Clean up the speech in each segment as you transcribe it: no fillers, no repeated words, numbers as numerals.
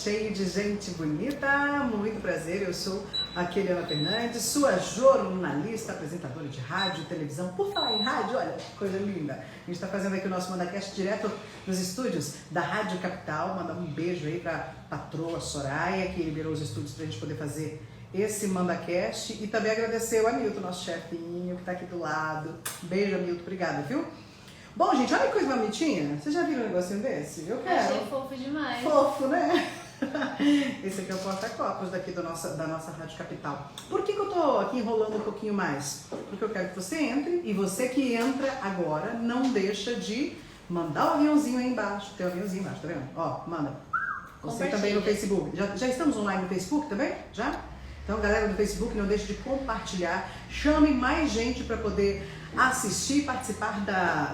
cheio de gente bonita. Muito prazer, eu sou a Keliana Fernandes, sua jornalista, apresentadora de rádio e televisão. Por falar em rádio, olha que coisa linda. A gente está fazendo aqui o nosso MandaCast direto nos estúdios da Rádio Capital. Mandar um beijo aí para a patroa Soraya, que liberou os estúdios para a gente poder fazer esse MandaCast. E também agradecer o Hamilton, nosso chefinho, que está aqui do lado. Beijo, Hamilton, obrigada, viu? Bom, gente, olha que coisa bonitinha. Vocês já viram um negocinho desse? Eu quero. Achei fofo demais. Fofo, né? Esse aqui é o porta-copos daqui da nossa Rádio Capital. Por que eu tô aqui enrolando um pouquinho mais? Porque eu quero que você entre, e você que entra agora, não deixa de mandar o aviãozinho aí embaixo. Tem um aviãozinho embaixo, tá vendo? Ó, manda. Você também no Facebook. Já estamos online no Facebook também? Já? Então, galera do Facebook, não deixe de compartilhar. Chame mais gente para poder assistir e participar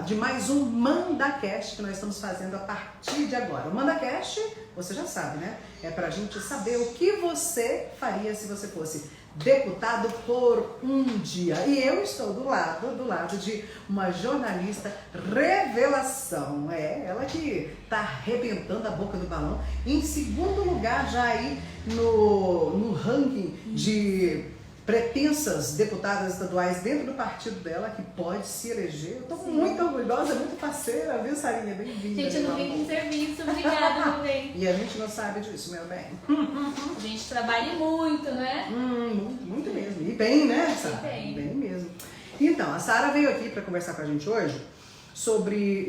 de mais um MandaCast que nós estamos fazendo a partir de agora. O MandaCast, você já sabe, né? É pra gente saber o que você faria se você fosse deputado por um dia. E eu estou do lado de uma jornalista revelação. É, ela que tá arrebentando a boca do balão. Em segundo lugar já aí no ranking de pretensas deputadas estaduais dentro do partido dela, que pode se eleger. Eu tô muito orgulhosa, muito parceira, viu, Sarinha? Bem-vinda. Gente, eu não vim com serviço, obrigada, meu bem. E a gente não sabe disso, meu bem. A gente trabalha muito, né? Muito mesmo. E bem, né, Sara? Bem mesmo. Então, a Sara veio aqui para conversar com a gente hoje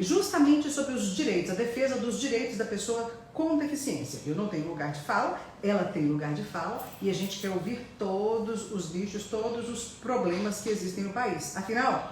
justamente sobre os direitos, a defesa dos direitos da pessoa com deficiência. Eu não tenho lugar de fala, ela tem lugar de fala, e a gente quer ouvir todos os bichos, todos os problemas que existem no país. Afinal,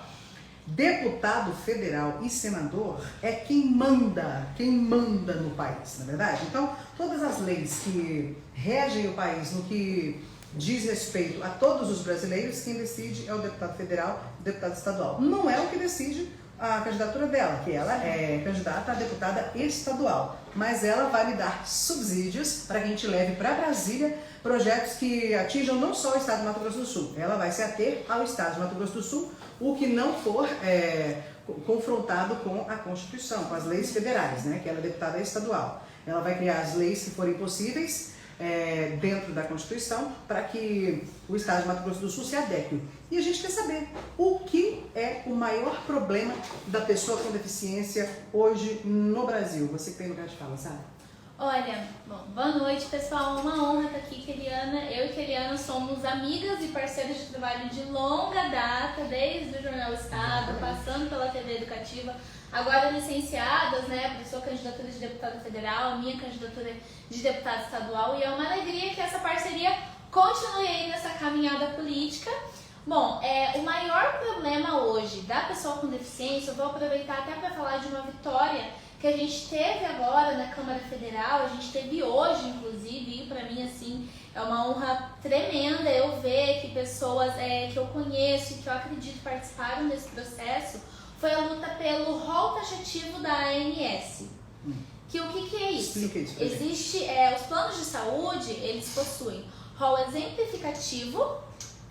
deputado federal e senador é quem manda no país, na verdade? Então, todas as leis que regem o país no que diz respeito a todos os brasileiros, quem decide é o deputado federal e o deputado estadual. Não é o que decide a candidatura dela, que ela é candidata a deputada estadual, mas ela vai me dar subsídios para que a gente leve para Brasília projetos que atinjam não só o estado de Mato Grosso do Sul. Ela vai se ater ao estado de Mato Grosso do Sul, o que não for confrontado com a Constituição, com as leis federais, né, que ela é deputada estadual. Ela vai criar as leis que forem possíveis dentro da Constituição para que o estado de Mato Grosso do Sul se adeque. E a gente quer saber o que é o maior problema da pessoa com deficiência hoje no Brasil. Você que tem lugar de fala, sabe? Olha, bom, boa noite, pessoal. Uma honra estar aqui, Keliana. Eu e Keliana somos amigas e parceiras de trabalho de longa data, desde o Jornal Estado, passando pela TV Educativa, agora licenciadas, né, para sua candidatura de deputada federal, a minha candidatura de deputada estadual, e é uma alegria que essa parceria continue aí nessa caminhada política. Bom, o maior problema hoje da pessoa com deficiência, eu vou aproveitar até para falar de uma vitória que a gente teve agora na Câmara Federal, a gente teve hoje, inclusive, e para mim, assim, é uma honra tremenda eu ver que pessoas que eu conheço e que eu acredito participaram desse processo, foi a luta pelo rol taxativo da ANS. Que o que é isso? Explica isso pra gente. Existe, os planos de saúde, eles possuem rol exemplificativo,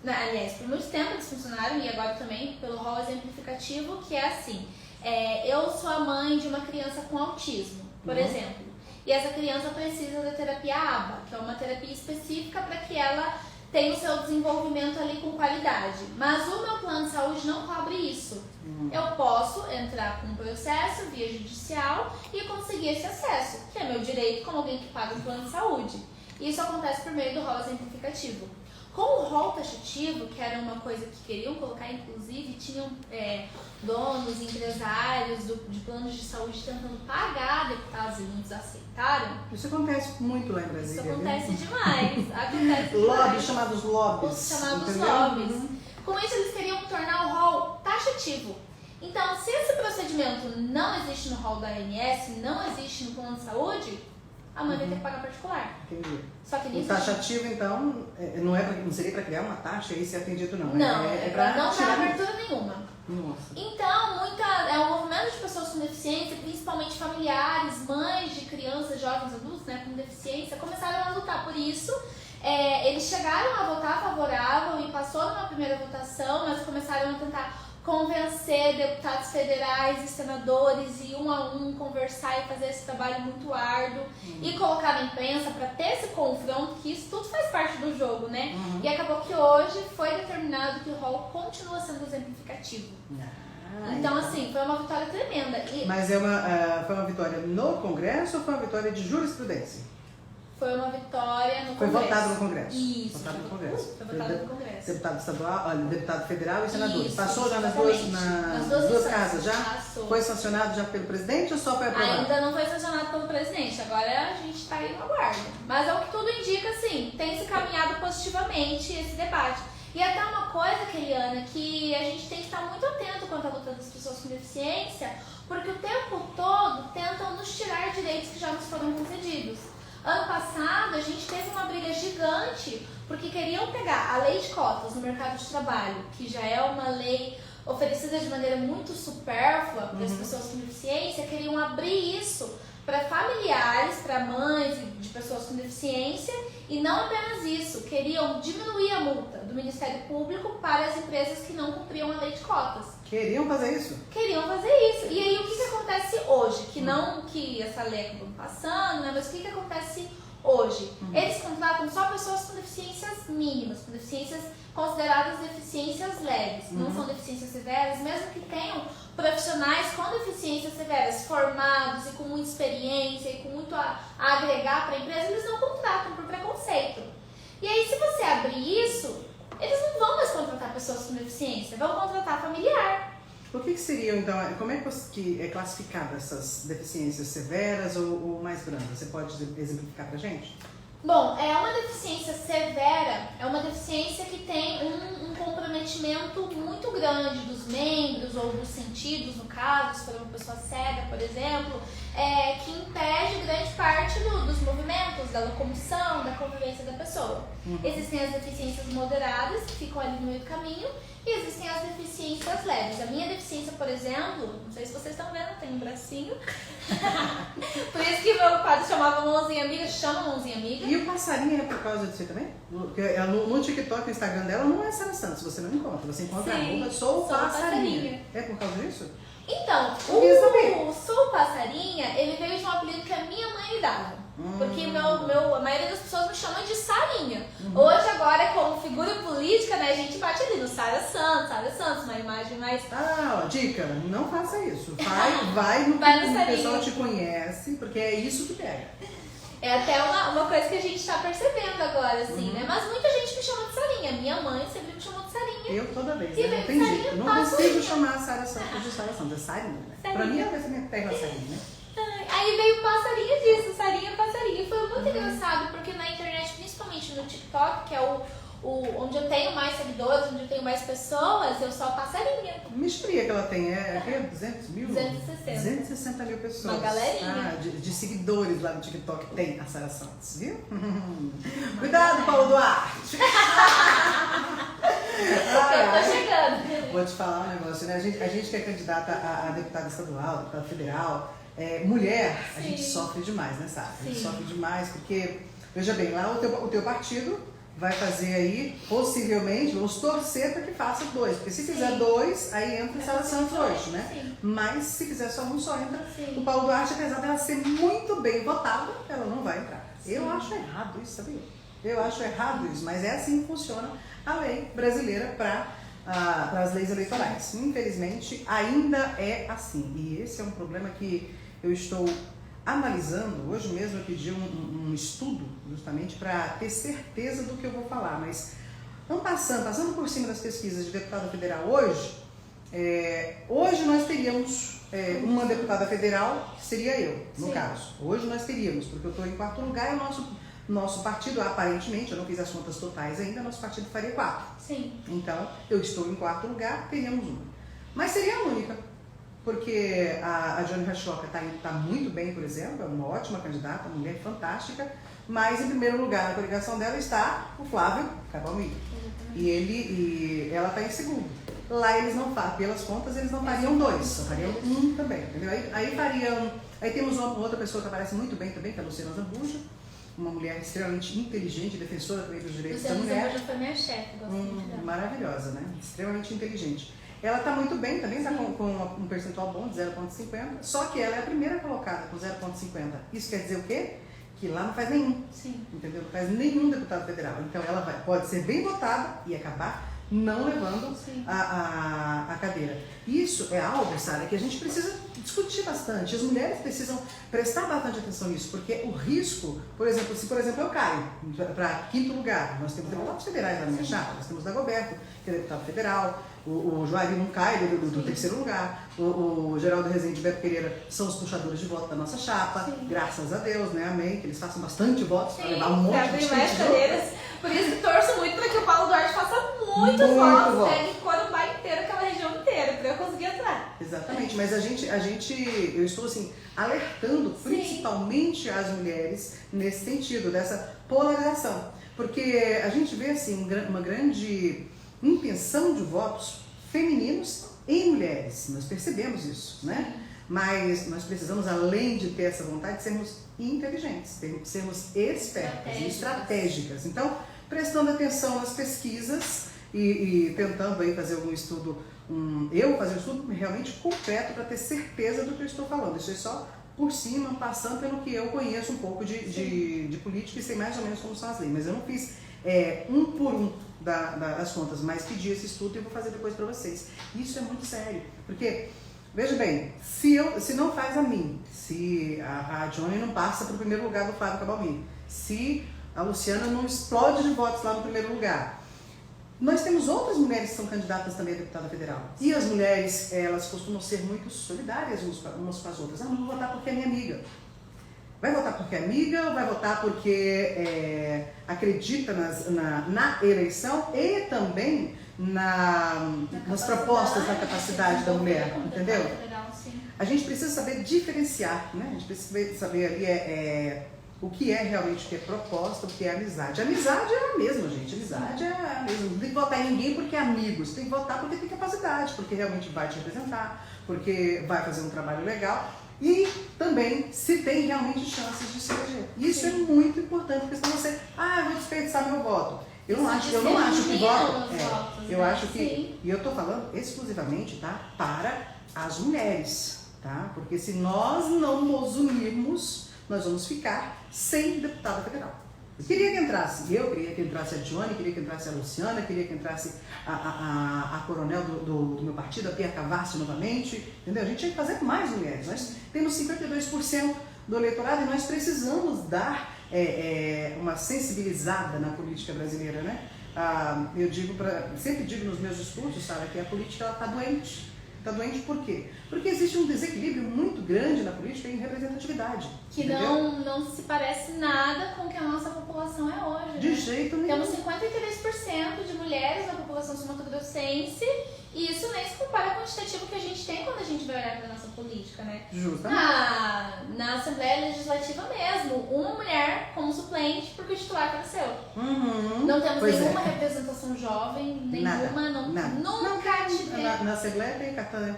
aliás, por muito tempo eles funcionaram, e agora também pelo rol exemplificativo, que é assim, eu sou a mãe de uma criança com autismo, por exemplo, e essa criança precisa da terapia ABA, que é uma terapia específica para que ela tenha o seu desenvolvimento ali com qualidade, mas o meu plano de saúde não cobre isso. Eu posso entrar com um processo via judicial e conseguir esse acesso, que é meu direito como alguém que paga um plano de saúde. Isso acontece por meio do rol exemplificativo. Com o rol taxativo, que era uma coisa que queriam colocar, inclusive, tinham donos, empresários de planos de saúde tentando pagar deputados e muitos aceitaram. Isso acontece muito lá em Brasília. Isso acontece né? demais. Acontece Lobbies, demais. chamados lobbies. Os chamados entendeu? lobbies. Com isso, eles queriam tornar o rol taxativo. Então, se esse procedimento não existe no rol da ANS, não existe no plano de saúde, a mãe vai ter que pagar particular. Entendi. Só que O taxativo, então, não seria para criar uma taxa e ser atendido, não. Não, para não tirar dá abertura nenhuma. Nossa. Então, um movimento de pessoas com deficiência, principalmente familiares, mães de crianças, jovens, adultos, né, com deficiência, começaram a lutar por isso. Eles chegaram a votar favorável e passou numa primeira votação, mas começaram a tentar convencer deputados federais e senadores e um a um conversar e fazer esse trabalho muito árduo e colocar na imprensa para ter esse confronto, que isso tudo faz parte do jogo, né? E acabou que hoje foi determinado que o rol continua sendo exemplificativo. Então, assim, foi uma vitória tremenda. Mas foi uma vitória no Congresso ou foi uma vitória de jurisprudência? Foi uma vitória no Congresso. Foi votado no Congresso. Isso. Votado no Congresso. Foi votado no Congresso. Deputado estadual, deputado federal e senador. Isso, Passou já nas duas casas já? Passou. Foi sancionado já pelo presidente ou só foi aprovado? Ainda não foi sancionado pelo presidente, agora a gente está aí no aguardo. Mas é o que tudo indica, assim, tem se caminhado positivamente esse debate. E até uma coisa, Keliana, que a gente tem que estar muito atento quanto à luta das pessoas com deficiência, porque o tempo todo tentam nos tirar direitos que já nos foram concedidos. Ano passado, a gente teve uma briga gigante porque queriam pegar a lei de cotas no mercado de trabalho, que já é uma lei oferecida de maneira muito supérflua para as pessoas com deficiência, queriam abrir isso para familiares, para mães de pessoas com deficiência, e não apenas isso, queriam diminuir a multa do Ministério Público para as empresas que não cumpriam a lei de cotas. Queriam fazer isso? Queriam fazer isso. E aí o que acontece hoje? Que não que essa lei acabou passando, né? Mas o que acontece hoje? Eles contratam só pessoas com deficiências mínimas, com deficiências consideradas deficiências leves. Não são deficiências severas, mesmo que tenham profissionais com deficiências severas, formados e com muita experiência e com muito a agregar para a empresa, eles não contratam por preconceito. E aí, se você abrir isso, eles não vão mais contratar pessoas com deficiência, vão contratar familiar. O que seriam, então, como é que é classificada essas deficiências severas ou mais brandas? Você pode exemplificar pra gente? Bom, é uma deficiência severa, é uma deficiência que tem um comprometimento muito grande dos membros ou dos sentidos, no caso, se for uma pessoa cega, por exemplo, que impede grande parte dos movimentos, da locomoção, da convivência da pessoa. Existem as deficiências moderadas, que ficam ali no meio do caminho, e existem as deficiências leves. A minha deficiência, por exemplo, não sei se vocês estão vendo, tem um bracinho. Por isso que meu padre chamava mãozinha amiga, chama mãozinha amiga. E o passarinho é por causa disso também? Porque no TikTok, no Instagram dela, não é Sara Santos, você não encontra. Você encontra Sim, a Sou Passarinha. Passarinha. É por causa disso? Então, o Sou Passarinha, ele veio de um apelido que a minha mãe me dava. Porque a maioria das pessoas me chama de Sarinha. Hoje, agora, como figura política, né, a gente bate ali no Sara Santos, uma imagem mais... Ah, ó, dica, não faça isso. Vai no Vai no que o Sarinha. pessoal te conhece, porque é isso que pega. É até uma coisa que a gente tá percebendo agora, assim, né? Mas muita gente me chama de Sarinha. Minha mãe sempre me chamou de Sarinha. Eu toda vez, E né? vem Não tem Sarinha, jeito. Eu não passa consigo Sarinha. chamar a Sara Santos de Sara Santos, é Sarinha, né? Sarinha. Pra mim, ela vai ser minha terra Sarinha, né? Aí veio passarinho disso, Sarinha, passarinho. E foi muito engraçado, porque na internet, principalmente no TikTok, que é onde eu tenho mais seguidores, onde eu tenho mais pessoas, eu sou a passarinha. Me explica que ela tem, é 200 mil? 260. 260 mil pessoas. Uma galerinha. De seguidores lá no TikTok tem a Sara Santos, viu? Cuidado, Paulo Duarte! Eu tô chegando. Vou te falar um negócio, né? A gente que é candidata a deputada estadual, deputada federal, mulher, a gente sofre demais, né, Sara? A gente sofre demais porque, veja bem, lá o teu partido vai fazer aí, possivelmente, vamos torcer para que faça 2. Porque se fizer 2, aí entra a Sara Santos hoje, né? Sim. Mas se fizer só um, só entra. Sim. O Paulo Duarte, apesar dela ser muito bem votada, ela não vai entrar. Eu acho errado isso, sabia? Eu acho errado isso, mas é assim que funciona a lei brasileira para as leis eleitorais. Infelizmente, ainda é assim. E esse é um problema que eu estou analisando. Hoje mesmo eu pedi um estudo justamente para ter certeza do que eu vou falar, mas passando por cima das pesquisas de deputada federal hoje, hoje nós teríamos uma deputada federal, que seria eu, no caso. Hoje nós teríamos, porque eu estou em 4º lugar e o nosso partido, aparentemente, eu não fiz as contas totais ainda, nosso partido faria 4. Sim. Então, eu estou em 4º lugar, teríamos uma. Mas seria a única. Porque a Jane Rachoca está muito bem, por exemplo, é uma ótima candidata, uma mulher fantástica, mas em primeiro lugar na coligação dela está o Flávio Cavalmi. E ela está em segundo. Lá eles não fazem, pelas contas, eles não fariam 2, só fariam 1 também, entendeu? Aí temos uma outra pessoa que aparece muito bem também, que é a Luciana Zambuja, uma mulher extremamente inteligente, defensora também dos direitos da Luciana mulher. já foi minha chefe, gosto muito dela. Maravilhosa, né? Extremamente inteligente. Ela está muito bem, também está com um percentual bom de 0,50, só que ela é a primeira colocada com 0,50. Isso quer dizer o quê? Que lá não faz nenhum. Sim. Entendeu? Não faz nenhum deputado federal. Então ela pode ser bem votada e acabar não levando a cadeira. Isso é algo, Sara, que a gente precisa discutir bastante. As mulheres precisam prestar bastante atenção nisso, porque o risco, por exemplo, se por exemplo eu caio para 5º lugar, nós temos deputados federais na minha chapa, nós temos Dagoberto, que é deputado federal, o Joari não cai do 3º lugar, o Geraldo Rezende e Beto Pereira são os puxadores de voto da nossa chapa, graças a Deus, né? Amém, que eles façam bastante votos para levar um monte de mais cadeiras. Por isso que torço muito para que o Paulo Duarte faça muito votos, pegue Corumbá inteiro, aquela região inteira, para eu conseguir entrar. Exatamente, mas eu estou assim, alertando principalmente as mulheres nesse sentido, dessa polarização. Porque a gente vê assim, uma grande intenção de votos femininos em mulheres. Nós percebemos isso, né? Mas nós precisamos, além de ter essa vontade, sermos inteligentes, sermos espertas e estratégicas. Então, prestando atenção nas pesquisas e tentando aí fazer algum estudo, fazer um estudo realmente concreto para ter certeza do que eu estou falando. Isso é só por cima, passando pelo que eu conheço um pouco de política e sei mais ou menos como são as leis. Mas eu não fiz um por um das contas, mas pedi esse estudo e eu vou fazer depois para vocês. Isso é muito sério, porque, veja bem, se não faz a mim, se a Johnny não passa para o primeiro lugar do Flávio Cabalmi, se a Luciana não explode de votos lá no primeiro lugar, nós temos outras mulheres que são candidatas também a deputada federal. E as mulheres, elas costumam ser muito solidárias umas com as outras. Não vou votar porque é minha amiga. Vai votar porque é amiga ou vai votar porque acredita na eleição e também nas propostas, na capacidade da mulher, entendeu? A gente precisa saber diferenciar, né? A gente precisa saber ali o que é realmente o que é proposta, o que é amizade. Amizade é a mesma, gente. Amizade é a mesma. Não tem que votar em ninguém porque é amigo. Você tem que votar porque tem capacidade, porque realmente vai te representar, porque vai fazer um trabalho legal. E também se tem realmente chances de se eleger. Isso é muito importante, porque senão você, eu vou desperdiçar meu voto. Eu não acho que voto. Eu acho que. E eu estou falando exclusivamente, tá? Para as mulheres, tá? Porque se nós não nos unirmos, nós vamos ficar sem deputada federal. Eu queria que entrasse a Johnny, queria que entrasse a Luciana, queria que entrasse a coronel do meu partido, a Pia Cavassi novamente, entendeu? A gente tinha que fazer mais mulheres. Nós temos 52% do eleitorado e nós precisamos dar uma sensibilizada na política brasileira, né? Sempre digo nos meus discursos, Sara, que a política está doente. Está doente por quê? Porque existe um desequilíbrio muito grande na política em representatividade. Que não se parece nada com o que a nossa população é hoje. De jeito nenhum. Temos 53% de mulheres na população sul-mato-grossense e isso nem se compara com o quantitativo que a gente tem quando a gente vai olhar para a nossa política, né? Justamente. Na Assembleia Legislativa mesmo, uma mulher como suplente porque o titular faleceu. Não temos nenhuma representação jovem, nenhuma, nunca tivemos. Na Assembleia tem Catã.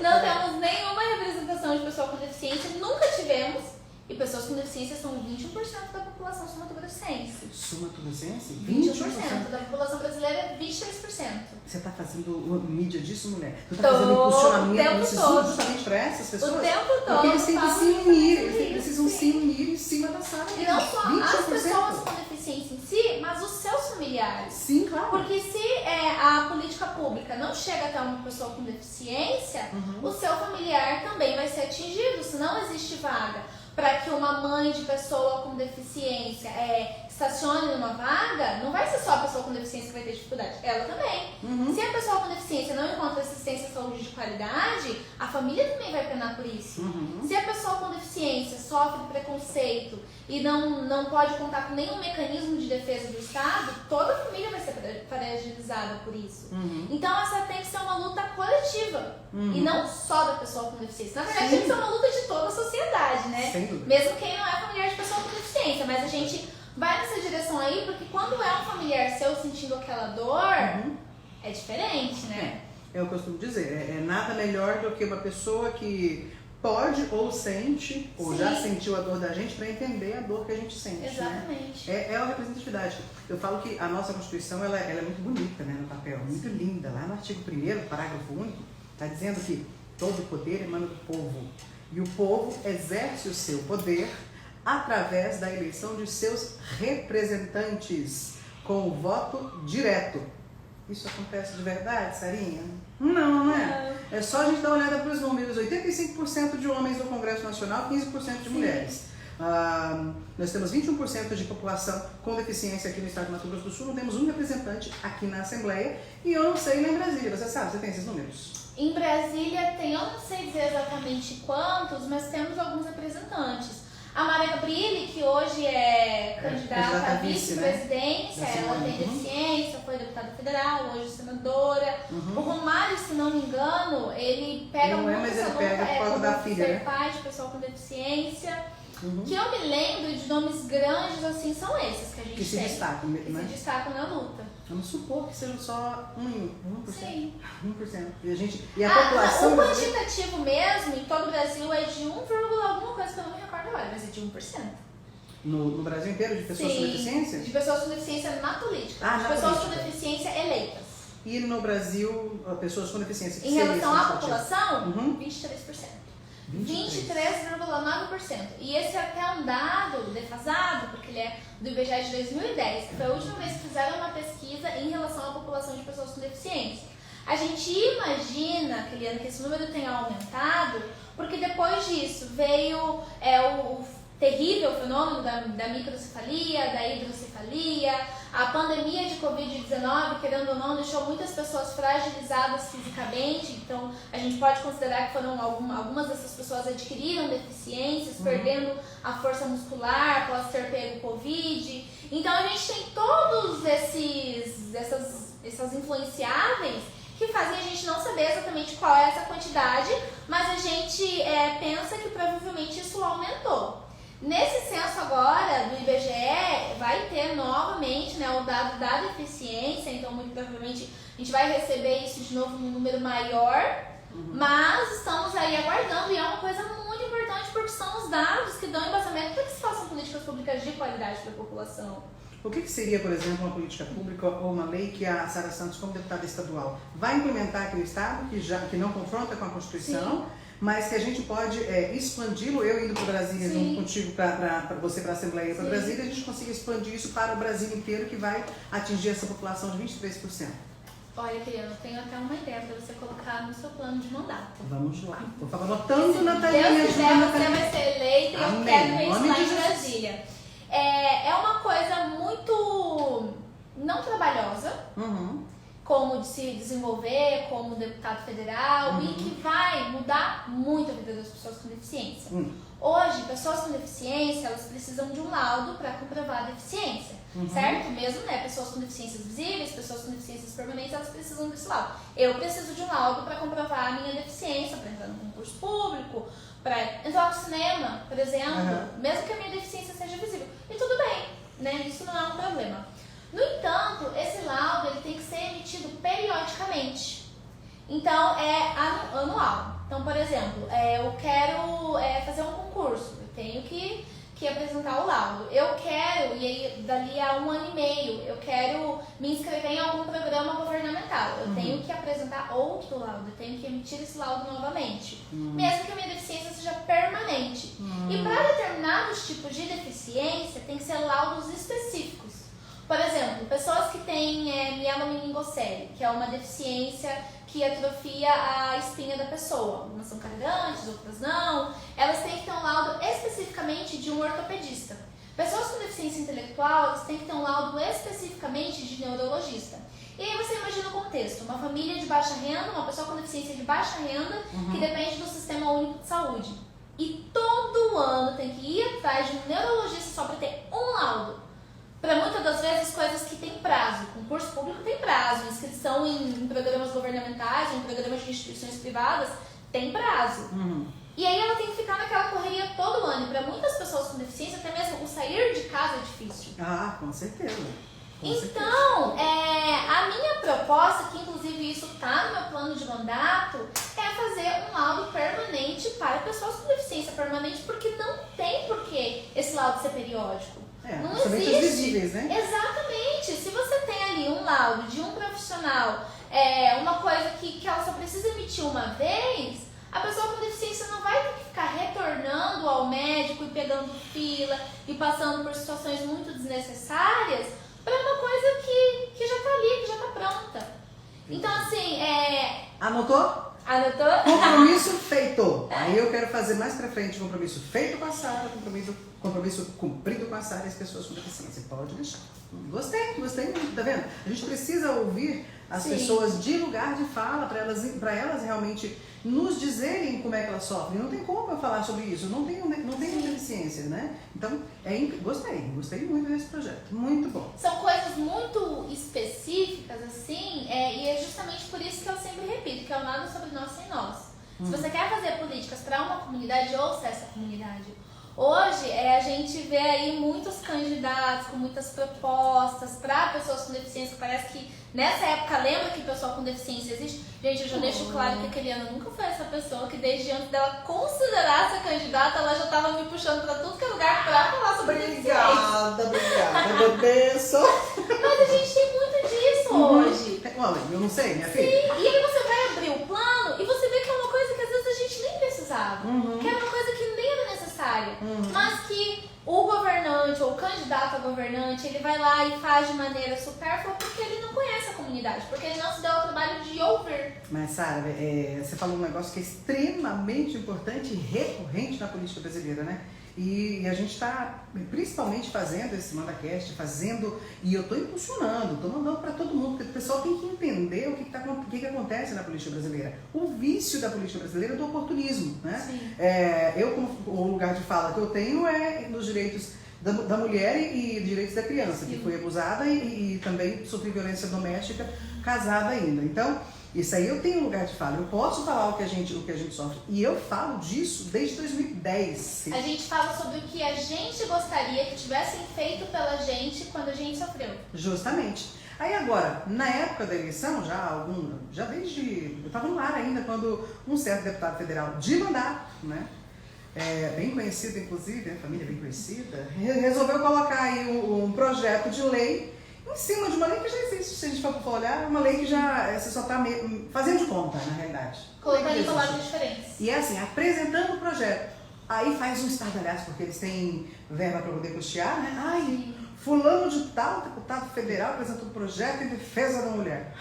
Não temos nenhuma representação de pessoa com deficiência, nunca tivemos. E pessoas com deficiência são 21% da população sul-mato-grossense. Sul-mato-grossense? 21%. Da população brasileira é 23%. Você está fazendo mídia disso, mulher? Você está fazendo impulsionamento justamente para essas pessoas? O tempo todo. Porque eles têm que se unir, eles precisam se unir em cima da sala. E não só as pessoas com deficiência em si, mas os seus familiares. Sim, claro. Porque se a política pública não chega até uma pessoa com deficiência, o seu familiar também vai ser atingido, se não existe vaga. Para que uma mãe de pessoa com deficiência estacione numa vaga, não vai ser só a pessoa com deficiência que vai ter dificuldade, ela também. Se a pessoa com deficiência não encontra assistência à saúde de qualidade, a família também vai penar por isso. Se a pessoa com deficiência sofre preconceito e não pode contar com nenhum mecanismo de defesa do Estado, toda a família vai ser fragilizada por isso. Então essa tem que ser uma luta coletiva e não só da pessoa com deficiência. Na verdade, tem que ser uma luta de toda a sociedade, né? Mesmo quem não é familiar de pessoa com deficiência, mas a gente vai nessa direção aí, porque quando é um familiar seu sentindo aquela dor, é diferente, né? Eu costumo dizer, nada melhor do que uma pessoa que pode ou sente, ou Sim. já sentiu a dor da gente para entender a dor que a gente sente. Exatamente. Né? É a representatividade. Eu falo que a nossa Constituição ela é muito bonita, né, no papel, muito linda. Lá no artigo 1º, parágrafo único, está dizendo que todo poder emana do povo. E o povo exerce o seu poder através da eleição de seus representantes, com o voto direto. Isso acontece de verdade, Sarinha? Não, né? É só a gente dar uma olhada para os números. 85% de homens no Congresso Nacional, 15% de mulheres. Nós temos 21% de população com deficiência aqui no estado de Mato Grosso do Sul. Não temos um representante aqui na Assembleia. E eu não sei lá em Brasília. Você sabe? Você tem esses números? Em Brasília tem, eu não sei dizer exatamente quantos, mas temos alguns representantes. A Maria Gabrilli, que hoje é candidata a vice-presidência, né? Ela tem deficiência, foi deputada federal, hoje senadora. O Romário, se não me engano, ele pega muito essa luta da filha, ser pai de pessoa com deficiência. Que eu me lembro de nomes grandes assim, são esses que a gente que se tem. Destacam, né? Se destacam na luta. Vamos supor que sejam só 1%. Sim. 1%. E a população... O quantitativo mesmo, em todo o Brasil, é de 1, alguma coisa que eu não me recordo agora, mas é de 1%. No Brasil inteiro, de pessoas com deficiência? De pessoas com deficiência na política. De pessoas com deficiência eleitas. E no Brasil, pessoas com deficiência que em relação à população, 23%. 23,9%. E esse é até um dado defasado, porque ele é do IBGE de 2010, que foi a última vez que fizeram uma pesquisa em relação à população de pessoas com deficiência. A gente imagina, Keliana, que esse número tenha aumentado, porque depois disso veio o terrível fenômeno da microcefalia, da hidrocefalia, a pandemia de Covid-19, querendo ou não, deixou muitas pessoas fragilizadas fisicamente, então a gente pode considerar que foram algumas dessas pessoas adquiriram deficiências, perdendo a força muscular após ter pego Covid. Então a gente tem todos essas influenciáveis que fazem a gente não saber exatamente qual é essa quantidade, mas a gente pensa que provavelmente isso aumentou. Nesse censo agora do IBGE vai ter novamente, né, o dado da deficiência, então muito provavelmente a gente vai receber isso de novo num número maior, mas estamos aí aguardando e é uma coisa muito importante porque são os dados que dão embasamento para que se façam políticas públicas de qualidade para a população. O que seria, por exemplo, uma política pública ou uma lei que a Sara Santos, como deputada estadual, vai implementar aqui no estado, que não confronta com a Constituição, sim, mas que a gente pode expandi-lo, eu indo para Brasília junto contigo, para você para a Assembleia e para Brasília, a gente consiga expandir isso para o Brasil inteiro, que vai atingir essa população de 23%. Olha, Keliana, eu tenho até uma ideia para você colocar no seu plano de mandato. Vamos lá. Por favor, anotando, Natalia. Se Deus quiser, você vai ser eleita e eu quero ver isso lá em Brasília. É uma coisa muito não trabalhosa, como de se desenvolver como deputado federal e que vai mudar muito a vida das pessoas com deficiência. Hoje, pessoas com deficiência, elas precisam de um laudo para comprovar a deficiência, certo? Mesmo, né, pessoas com deficiências visíveis, pessoas com deficiências permanentes, elas precisam desse laudo. Eu preciso de um laudo para comprovar a minha deficiência, para entrar no concurso público, para entrar no cinema, por exemplo, mesmo que a minha deficiência seja visível. E tudo bem, né? Isso não é um problema. No entanto, esse laudo ele tem que ser emitido periodicamente. Então, é anual. Então, por exemplo, eu quero fazer um concurso, eu tenho que apresentar o laudo. Eu quero, e aí dali a 1 ano e meio, eu quero me inscrever em algum programa governamental. Eu tenho que apresentar outro laudo, eu tenho que emitir esse laudo novamente. Mesmo que a minha deficiência seja permanente. E para determinados tipos de deficiência, tem que ser laudos específicos. Por exemplo, pessoas que têm mielomeningocele, que é uma deficiência que atrofia a espinha da pessoa. Algumas são carregantes, outras não. Elas têm que ter um laudo especificamente de um ortopedista. Pessoas com deficiência intelectual, elas têm que ter um laudo especificamente de neurologista. E aí você imagina o contexto, uma família de baixa renda, uma pessoa com deficiência de baixa renda, que depende do Sistema Único de Saúde. E todo ano tem que ir atrás de um neurologista só para ter um laudo. Para muitas das vezes, coisas que têm prazo. Concurso público tem prazo. Inscrição em programas governamentais, em programas de instituições privadas, tem prazo. E aí ela tem que ficar naquela correria todo ano. E para muitas pessoas com deficiência, até mesmo o sair de casa é difícil. Ah, com certeza. Então, a minha proposta, que inclusive isso está no meu plano de mandato, é quer fazer um laudo permanente para pessoas com deficiência permanente, porque não tem porquê esse laudo ser periódico. Não existe. Visíveis, né? Exatamente. Se você tem ali um laudo de um profissional, uma coisa que ela só precisa emitir uma vez, a pessoa com deficiência não vai ter que ficar retornando ao médico e pegando fila e passando por situações muito desnecessárias para uma coisa que já tá ali, que já tá pronta. Então, assim, Anotou? Anotou? Compromisso feito. Aí eu quero fazer mais pra frente compromisso feito com a Sara, compromisso cumprido com a Sara e as pessoas com deficiência. Pode deixar. Gostei muito, tá vendo? A gente precisa ouvir as pessoas de lugar de fala para elas realmente nos dizerem como é que elas sofrem. Não tem como eu falar sobre isso, não tenho deficiência, né? Então, gostei muito desse projeto, muito bom. São coisas muito específicas, assim, e é justamente por isso que eu sempre repito, que é o nada sobre nós sem nós. Se você quer fazer políticas para uma comunidade, ouça essa comunidade. Hoje, a gente vê aí muitos candidatos com muitas propostas para pessoas com deficiência. Parece que nessa época, lembra que pessoa com deficiência existe? Gente, eu já deixo claro que a Keliana nunca foi essa pessoa que desde antes dela considerar ser candidata, ela já estava me puxando para tudo que é lugar para falar sobre deficiência. Obrigada, benção. Mas a gente tem muito disso hoje. Olha, eu não sei, minha filha. Sim, e aí você vai abrir o plano e você vê que é uma coisa que às vezes a gente nem precisava. Que era uma coisa que nem era necessária. Mas que o governante ou o candidato a governante, ele vai lá e faz de maneira supérflua porque ele não conhece a comunidade, porque ele não se deu o trabalho de ouvir. Mas, Sara, você falou um negócio que é extremamente importante e recorrente na política brasileira, né? E a gente está, principalmente fazendo esse MandaCast, e eu estou impulsionando, estou mandando para todo mundo, porque o pessoal tem que entender o que acontece na política brasileira. O vício da política brasileira é do oportunismo, né? Como o lugar de fala que eu tenho é nos direitos da mulher e direitos da criança, que foi abusada e também sofreu violência doméstica, casada ainda. Então, isso aí eu tenho lugar de fala, eu posso falar o que a gente sofre. E eu falo disso desde 2010. A gente fala sobre o que a gente gostaria que tivessem feito pela gente quando a gente sofreu. Justamente. Aí agora, na época da eleição, já desde... Eu estava no ar ainda quando um certo deputado federal de mandato, né? Bem conhecido inclusive, a família bem conhecida, resolveu colocar aí um projeto de lei em cima de uma lei que já existe, se a gente for olhar, uma lei que você só está fazendo de conta, na realidade. Colocando em palavras diferentes. E é assim, apresentando o projeto. Aí faz um estardalhaço, porque eles têm verba para poder custear, né? Ai, fulano de tal, deputado federal, apresentou um projeto em defesa da mulher.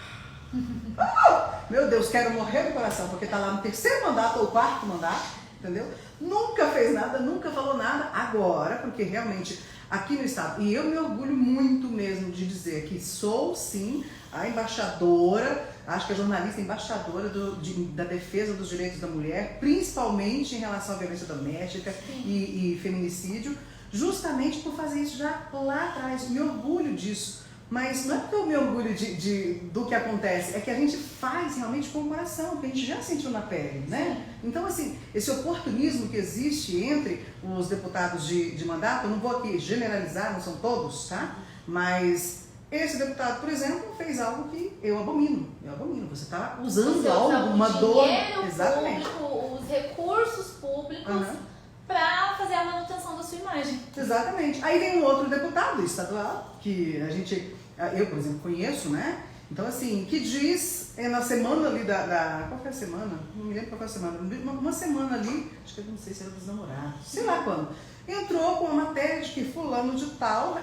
Meu Deus, quero morrer do coração, porque está lá no terceiro mandato ou quarto mandato, entendeu? Nunca fez nada, nunca falou nada. Agora, porque realmente... Aqui no estado, e eu me orgulho muito mesmo de dizer que sou sim a embaixadora, acho que a jornalista embaixadora da defesa dos direitos da mulher, principalmente em relação à violência doméstica e feminicídio, justamente por fazer isso já lá atrás. Me orgulho disso, mas não é porque eu me orgulho do que acontece, é que a gente faz realmente com o coração, que a gente já sentiu na pele, né? Então, assim, esse oportunismo que existe entre os deputados de mandato, eu não vou aqui generalizar, não são todos, tá? Mas esse deputado, por exemplo, fez algo que eu abomino. Você está usando uma dor. Exatamente. Público, os recursos públicos para fazer a manutenção da sua imagem. Exatamente. Aí vem um outro deputado estadual, que eu, por exemplo, conheço, né? Então, assim, que diz, na semana ali qual foi a semana? Não me lembro qual foi a semana. Uma semana ali, acho que eu não sei se era dos namorados, sei lá quando. Entrou com uma matéria de que fulano de tal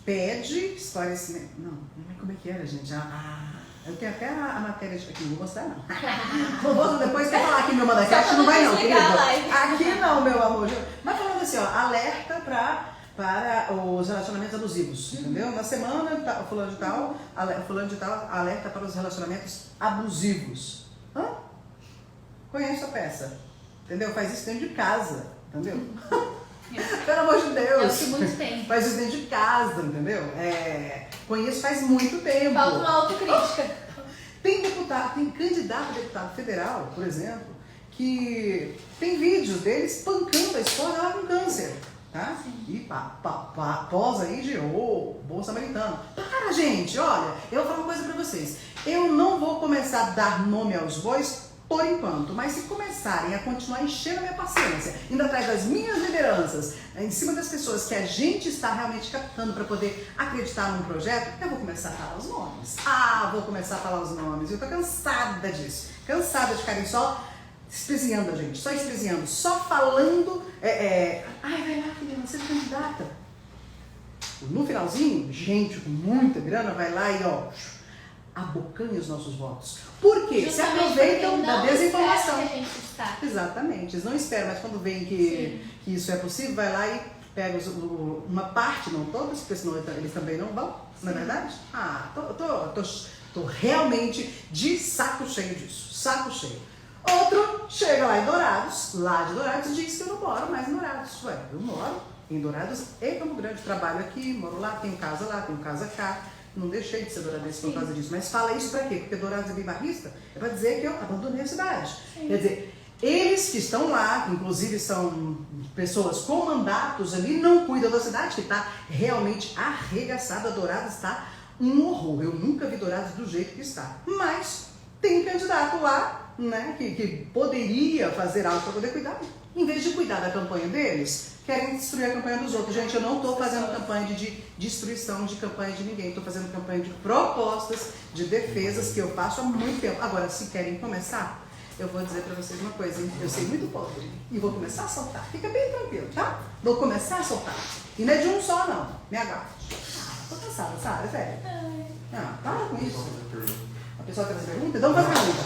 pede esclarecimento. Não, como é que era, gente? Eu tenho até a matéria aqui, não vou mostrar não. Depois quer falar aqui meu MandaCast, não vai não, querido. Aqui não, meu amor. Mas falando assim, ó, alerta para os relacionamentos abusivos, entendeu? Na semana, fulano de tal alerta para os relacionamentos abusivos. Conhece a peça, entendeu? Faz isso dentro de casa, entendeu? Pelo amor de Deus. É o que muito tem. Faz isso dentro de casa, entendeu? Conheço faz muito tempo. Falta uma autocrítica. Tem candidato a deputado federal, por exemplo, que tem vídeos dele espancando a esposa lá com câncer. Tá? E pós aí girou bom samaritano. Para Ah, gente, olha, eu vou falar uma coisa pra vocês. Eu não vou começar a dar nome aos bois por enquanto, mas se começarem a continuar enchendo a minha paciência, indo atrás das minhas lideranças, em cima das pessoas que a gente está realmente captando para poder acreditar num projeto, eu vou começar a falar os nomes. Vou começar a falar os nomes. Eu tô cansada disso. Cansada de ficarem só espezinhando a gente, só espezinhando, só falando. Vai lá, filha, você é candidata. No finalzinho, gente com muita grana vai lá e abocanha os nossos votos. Por quê? Se aproveitam da desinformação. Exatamente. Eles não esperam, mas quando veem que isso é possível, vai lá e pega uma parte, não todos, porque senão eles também não vão, não é verdade? Tô realmente de saco cheio disso. Saco cheio. Outro chega lá em Dourados, e diz que eu não moro mais em Dourados. Ué, eu moro em Dourados e Campo Grande, trabalho aqui, moro lá, tenho casa lá, tenho casa cá. Não deixei de ser douradense por causa disso. Mas fala isso pra quê? Porque Dourados é bem barrista? É pra dizer que eu abandonei a cidade. Sim. Quer dizer, eles que estão lá, inclusive são pessoas com mandatos ali, não cuidam da cidade, que está realmente arregaçada. Dourados está um horror. Eu nunca vi Dourados do jeito que está. Mas tem candidato lá, né, que poderia fazer algo para poder cuidar. Em vez de cuidar da campanha deles, querem destruir a campanha dos outros. Gente, eu não estou fazendo campanha de destruição de campanha de ninguém. Estou fazendo campanha de propostas, de defesas que eu faço há muito tempo. Agora, se querem começar, eu vou dizer para vocês uma coisa, hein? Eu sei muito podre e vou começar a soltar. Fica bem tranquilo, tá? Vou começar a soltar. E não é de um só, não. Me agarra. Tô cansada, sabe, velho? Para com isso. A pessoa traz pergunta? Então faz pergunta.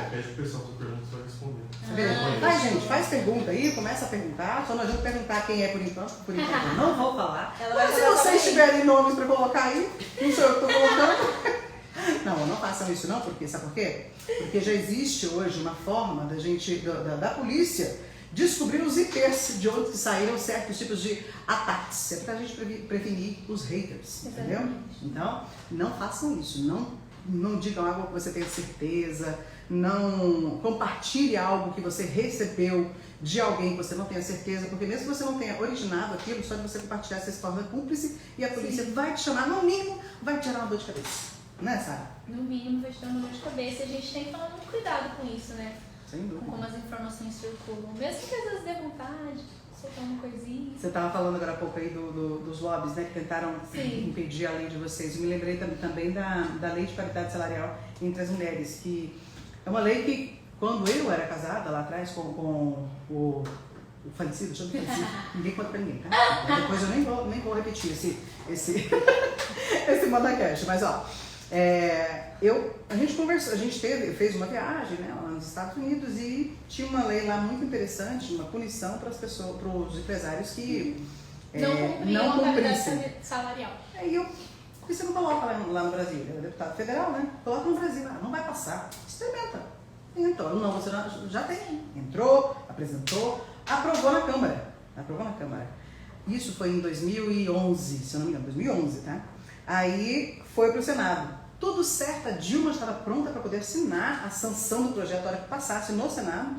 Pede pro pessoal fazer pergunta, você vai responder. Vai, gente, faz pergunta aí, começa a perguntar. Só não adianta perguntar quem é por enquanto eu não vou falar. Mas se vocês tiverem nomes para colocar aí, não sei eu que estou colocando. Não façam isso não, porque sabe por quê? Porque já existe hoje uma forma da gente, da polícia, descobrir os IPs de onde saíram certos tipos de ataques. É para a gente prevenir os haters, entendeu? Então, não façam isso, não digam algo que você tenha certeza, não compartilhe algo que você recebeu de alguém que você não tenha certeza, porque mesmo que você não tenha originado aquilo, só de você compartilhar, você se torna cúmplice e a polícia vai te chamar, no mínimo, vai te tirar uma dor de cabeça. Né, Sara? No mínimo vai te dar uma dor de cabeça e a gente tem que tomar muito cuidado com isso, né? Sem dúvida. Com como as informações circulam. Mesmo que às vezes dê vontade, soltar uma coisinha. Você estava falando agora há pouco aí dos lobbies, né? Que tentaram impedir a lei de vocês. Eu me lembrei também da lei de paridade salarial entre as mulheres, que é uma lei que, quando eu era casada lá atrás com o falecido, deixa eu ver falecido, ninguém conta pra ninguém, tá? Depois eu nem vou repetir esse Mandacast, mas a gente conversou, a gente fez uma viagem, né, lá nos Estados Unidos e tinha uma lei lá muito interessante, uma punição para as pessoas, para os empresários que não cumprissem salarial. Aí por que você não coloca lá no Brasil? É o deputado federal, né? Coloca no Brasil, não vai passar, experimenta. Então, não, você já tem. Entrou, apresentou, aprovou na Câmara. Isso foi em 2011, se eu não me engano, 2011, tá? Aí foi para o Senado. Tudo certo, a Dilma estava pronta para poder assinar a sanção do projeto na hora que passasse no Senado.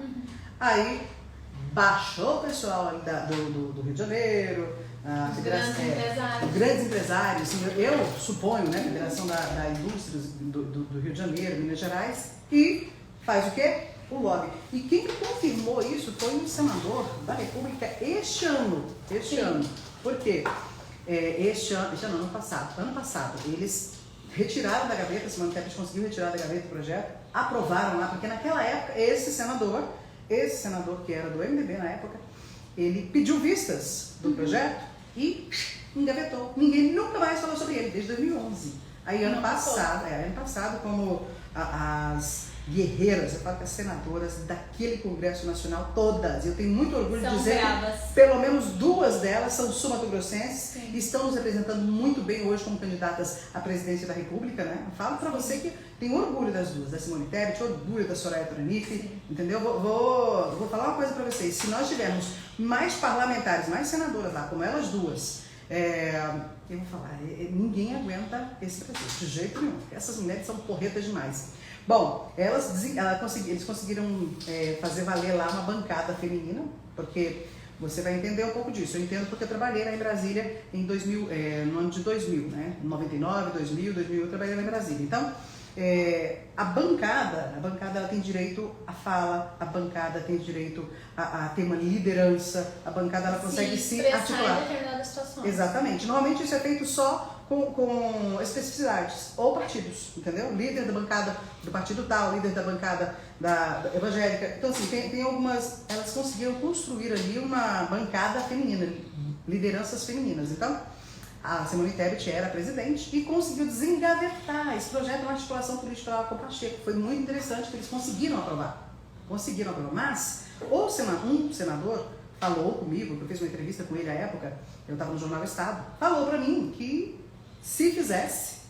Aí baixou o pessoal ali do Rio de Janeiro, grandes empresários, eu suponho, né, a Federação da Indústria do Rio de Janeiro, Minas Gerais, e faz o quê? O lobby. E quem confirmou isso foi um senador da República este ano. Por quê? Ano passado, eles retiraram da gaveta, Simone Tebet conseguiu retirar da gaveta o projeto, aprovaram lá, porque naquela época esse senador que era do MDB na época, ele pediu vistas do projeto e engavetou. Ninguém nunca mais falou sobre ele, desde 2011. Aí ano passado, como as guerreiras, eu falo que as senadoras daquele Congresso Nacional, todas, eu tenho muito orgulho de dizer que pelo menos 2 delas são sul-mato-grossenses e estão nos representando muito bem hoje como candidatas à presidência da República, né? Eu falo pra você que tenho orgulho das duas, da Simone Tebet, orgulho da Soraya Tronic, entendeu? Vou falar uma coisa pra vocês, se nós tivermos mais parlamentares, mais senadoras lá, como elas duas, eu vou falar, ninguém aguenta esse processo, de jeito nenhum, essas mulheres são porretas demais. Bom, eles conseguiram fazer valer lá uma bancada feminina, porque você vai entender um pouco disso. Eu entendo porque eu trabalhei lá em Brasília em 2000, no ano de 2000, né? 99, 2000, eu trabalhei lá em Brasília. Então, a bancada ela tem direito à fala, a bancada tem direito a ter uma liderança, a bancada ela consegue se articular. Em determinadas situações. Exatamente. Normalmente isso é feito só com especificidades ou partidos, entendeu? Líder da bancada do partido tal, líder da bancada da evangélica. Então, assim, tem algumas... Elas conseguiram construir ali uma bancada feminina, lideranças femininas. Então, a Simone Tebet era presidente e conseguiu desengavetar esse projeto na articulação política com o Pacheco. Foi muito interessante que eles conseguiram aprovar. Mas um senador falou comigo, eu fiz uma entrevista com ele à época, eu estava no Jornal Estado, falou para mim que se fizesse,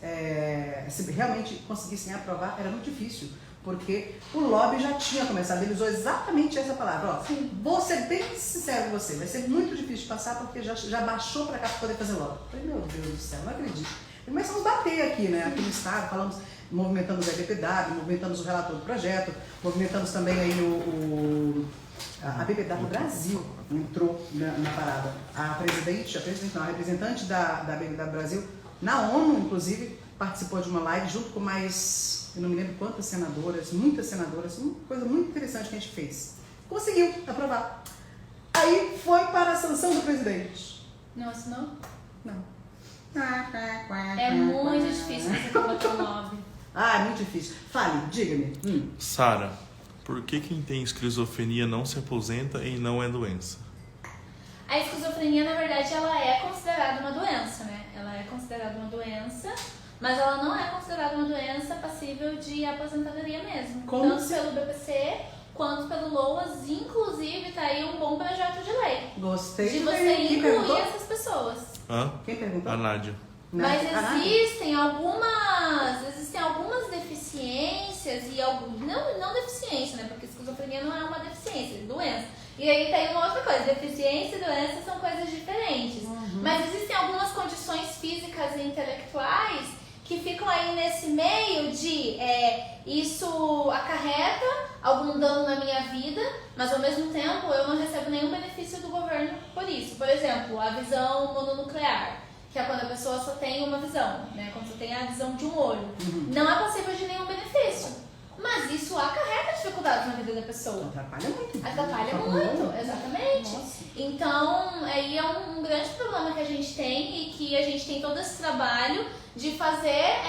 se realmente conseguissem aprovar, era muito difícil, porque o lobby já tinha começado, ele usou exatamente essa palavra. Ó, vou ser bem sincero com você, vai ser muito difícil de passar porque já baixou para cá para poder fazer lobby. Eu falei, meu Deus do céu, não acredito. E começamos a bater aqui, né, aqui no Estado, falamos, movimentamos a BPW, movimentamos o relator do projeto, movimentamos também aí a BPW Brasil entrou na parada. A representante da BPW Brasil, na ONU, inclusive, participou de uma live junto com mais, eu não me lembro quantas senadoras, muitas senadoras, uma coisa muito interessante que a gente fez. Conseguiu aprovar. Aí foi para a sanção do presidente. Não assinou? Não. É muito difícil você colocar um lobby. É muito difícil. Fale, diga-me. Sara, por que quem tem esquizofrenia não se aposenta e não é doença? A esquizofrenia, na verdade, ela é considerada uma doença, né? Ela é considerada uma doença, mas ela não é considerada uma doença passível de aposentadoria mesmo. Como Tanto pelo BPC quanto pelo LOAS, inclusive, tá aí um bom projeto de lei. Gostei. De você incluir essas pessoas. Hã? Quem perguntou? A Nádia. Mas existem algumas deficiências e não deficiência, né? Porque esquizofrenia não é uma deficiência, é doença. E aí tem uma outra coisa, deficiência e doença são coisas diferentes. Mas existem algumas condições físicas e intelectuais que ficam aí nesse meio de isso acarreta algum dano na minha vida, mas ao mesmo tempo eu não recebo nenhum benefício do governo por isso. Por exemplo, a visão mononuclear, que é quando a pessoa só tem uma visão, né? Quando você tem a visão de um olho. Não é passível de nenhum benefício. Mas isso acarreta dificuldades na vida da pessoa. Atrapalha muito. Atrapalha muito, exatamente. Nossa. Então, aí é um grande problema que a gente tem e que a gente tem todo esse trabalho de fazer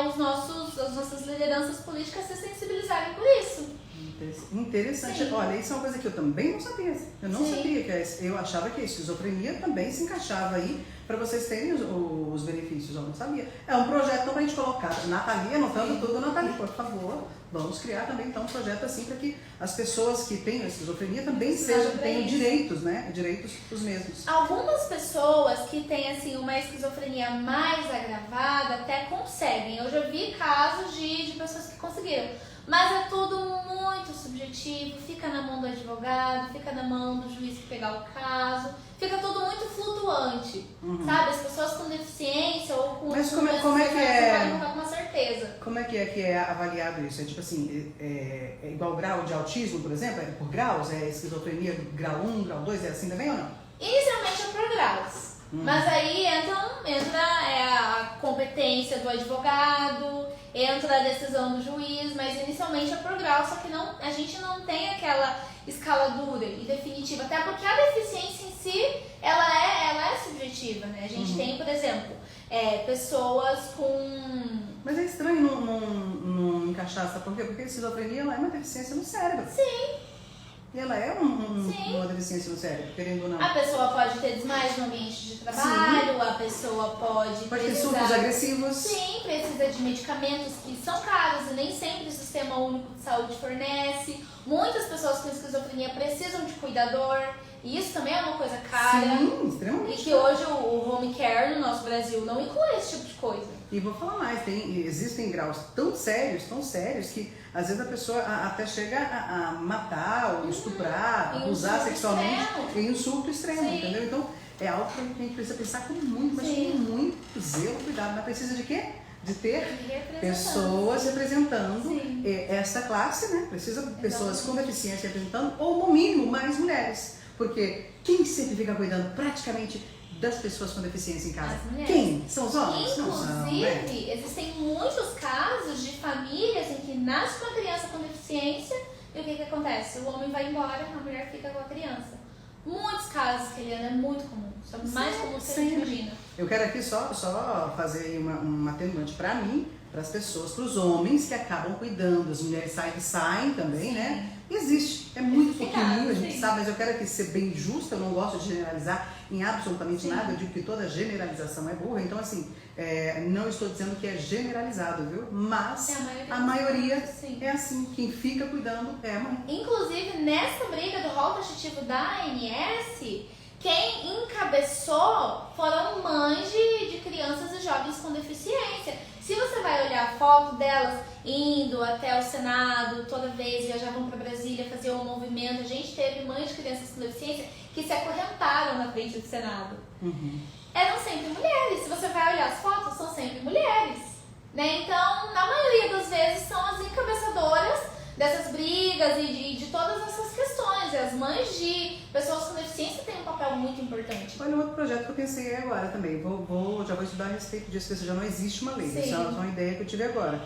as nossas lideranças políticas se sensibilizarem por isso. Interessante. Sim. Olha, isso é uma coisa que eu também não sabia. Eu não Sim. sabia eu achava que a esquizofrenia também se encaixava aí para vocês terem os benefícios. Eu não sabia. É um projeto para a gente colocar. Nathalie, anotando tudo, Nathalie, por favor, vamos criar também então um projeto assim para que as pessoas que têm a esquizofrenia também tenham direitos, né? Direitos os mesmos. Algumas pessoas que têm assim uma esquizofrenia mais agravada até conseguem. Eu já vi casos de pessoas que conseguiram. Mas é tudo muito subjetivo, fica na mão do advogado, fica na mão do juiz que pegar o caso, fica tudo muito flutuante, sabe? As pessoas com deficiência ou com... Mas como é que podem contar com uma certeza. Como é que é avaliado isso? É tipo assim, é igual grau de autismo, por exemplo? É por graus? É esquizofrenia grau 1, grau 2? É assim também ou não? Inicialmente é por graus. Mas aí entra a competência do advogado, entra a decisão do juiz, mas inicialmente é por grau, só que a gente não tem aquela escala dura e definitiva, até porque a deficiência em si, ela é subjetiva, né? A gente tem, por exemplo, pessoas com... Mas é estranho não encaixar, sabe por quê? Porque a esquizofrenia ela é uma deficiência no cérebro. Sim. E ela é uma deficiência no cérebro, querendo ou não. A pessoa pode ter desmaios no ambiente de trabalho, a pessoa pode ter surtos agressivos. Sim, precisa de medicamentos que são caros e nem sempre o Sistema Único de Saúde fornece. Muitas pessoas com esquizofrenia precisam de cuidador. E isso também é uma coisa cara. Sim, extremamente. E que hoje o home care no nosso Brasil não inclui esse tipo de coisa. E vou falar mais, existem graus tão sérios, que às vezes a pessoa até chega a matar, ou estuprar, abusar sexualmente em um surto extremo, entendeu? Então é algo que a gente precisa pensar com muito, mas com muito zelo, cuidado. Mas precisa de quê? De ter pessoas representando essa classe, né? Precisa de pessoas com deficiência representando, ou no mínimo mais mulheres. Porque quem sempre fica cuidando praticamente das pessoas com deficiência em casa? As mulheres. Quem? São os homens? Não são, né? Inclusive, existem muitos casos de famílias em que nasce uma criança com deficiência e o que acontece? O homem vai embora, a mulher fica com a criança. Muitos casos, Keliana, é muito comum. São mais comuns do que a gente imagina. Eu quero aqui só fazer aí uma atenuante para mim, para as pessoas, para os homens que acabam cuidando. As mulheres saem também, né? Existe, é muito pequenininho, a gente sabe, mas eu quero aqui ser bem justa, eu não gosto de generalizar em absolutamente nada, eu digo que toda generalização é burra, então assim, não estou dizendo que é generalizado, viu? Mas a maioria é assim, quem fica cuidando é a mãe. Inclusive, nessa briga do rol taxativo da ANS, quem encabeçou foram mães de crianças e jovens com deficiência. Se você vai olhar a foto delas indo até o Senado, toda vez viajavam para Brasília, faziam um movimento, a gente teve mães de crianças com deficiência que se acorrentaram na frente do Senado. Eram sempre mulheres. Se você vai olhar as fotos, são sempre mulheres. Né? Então, na maioria das vezes, são as encabeçadoras dessas brigas e de todas essas questões. E as mães de pessoas com deficiência têm um papel muito importante. Olha, outro projeto que eu pensei agora também, já vou estudar a respeito disso, porque já não existe uma lei, isso é uma ideia que eu tive agora.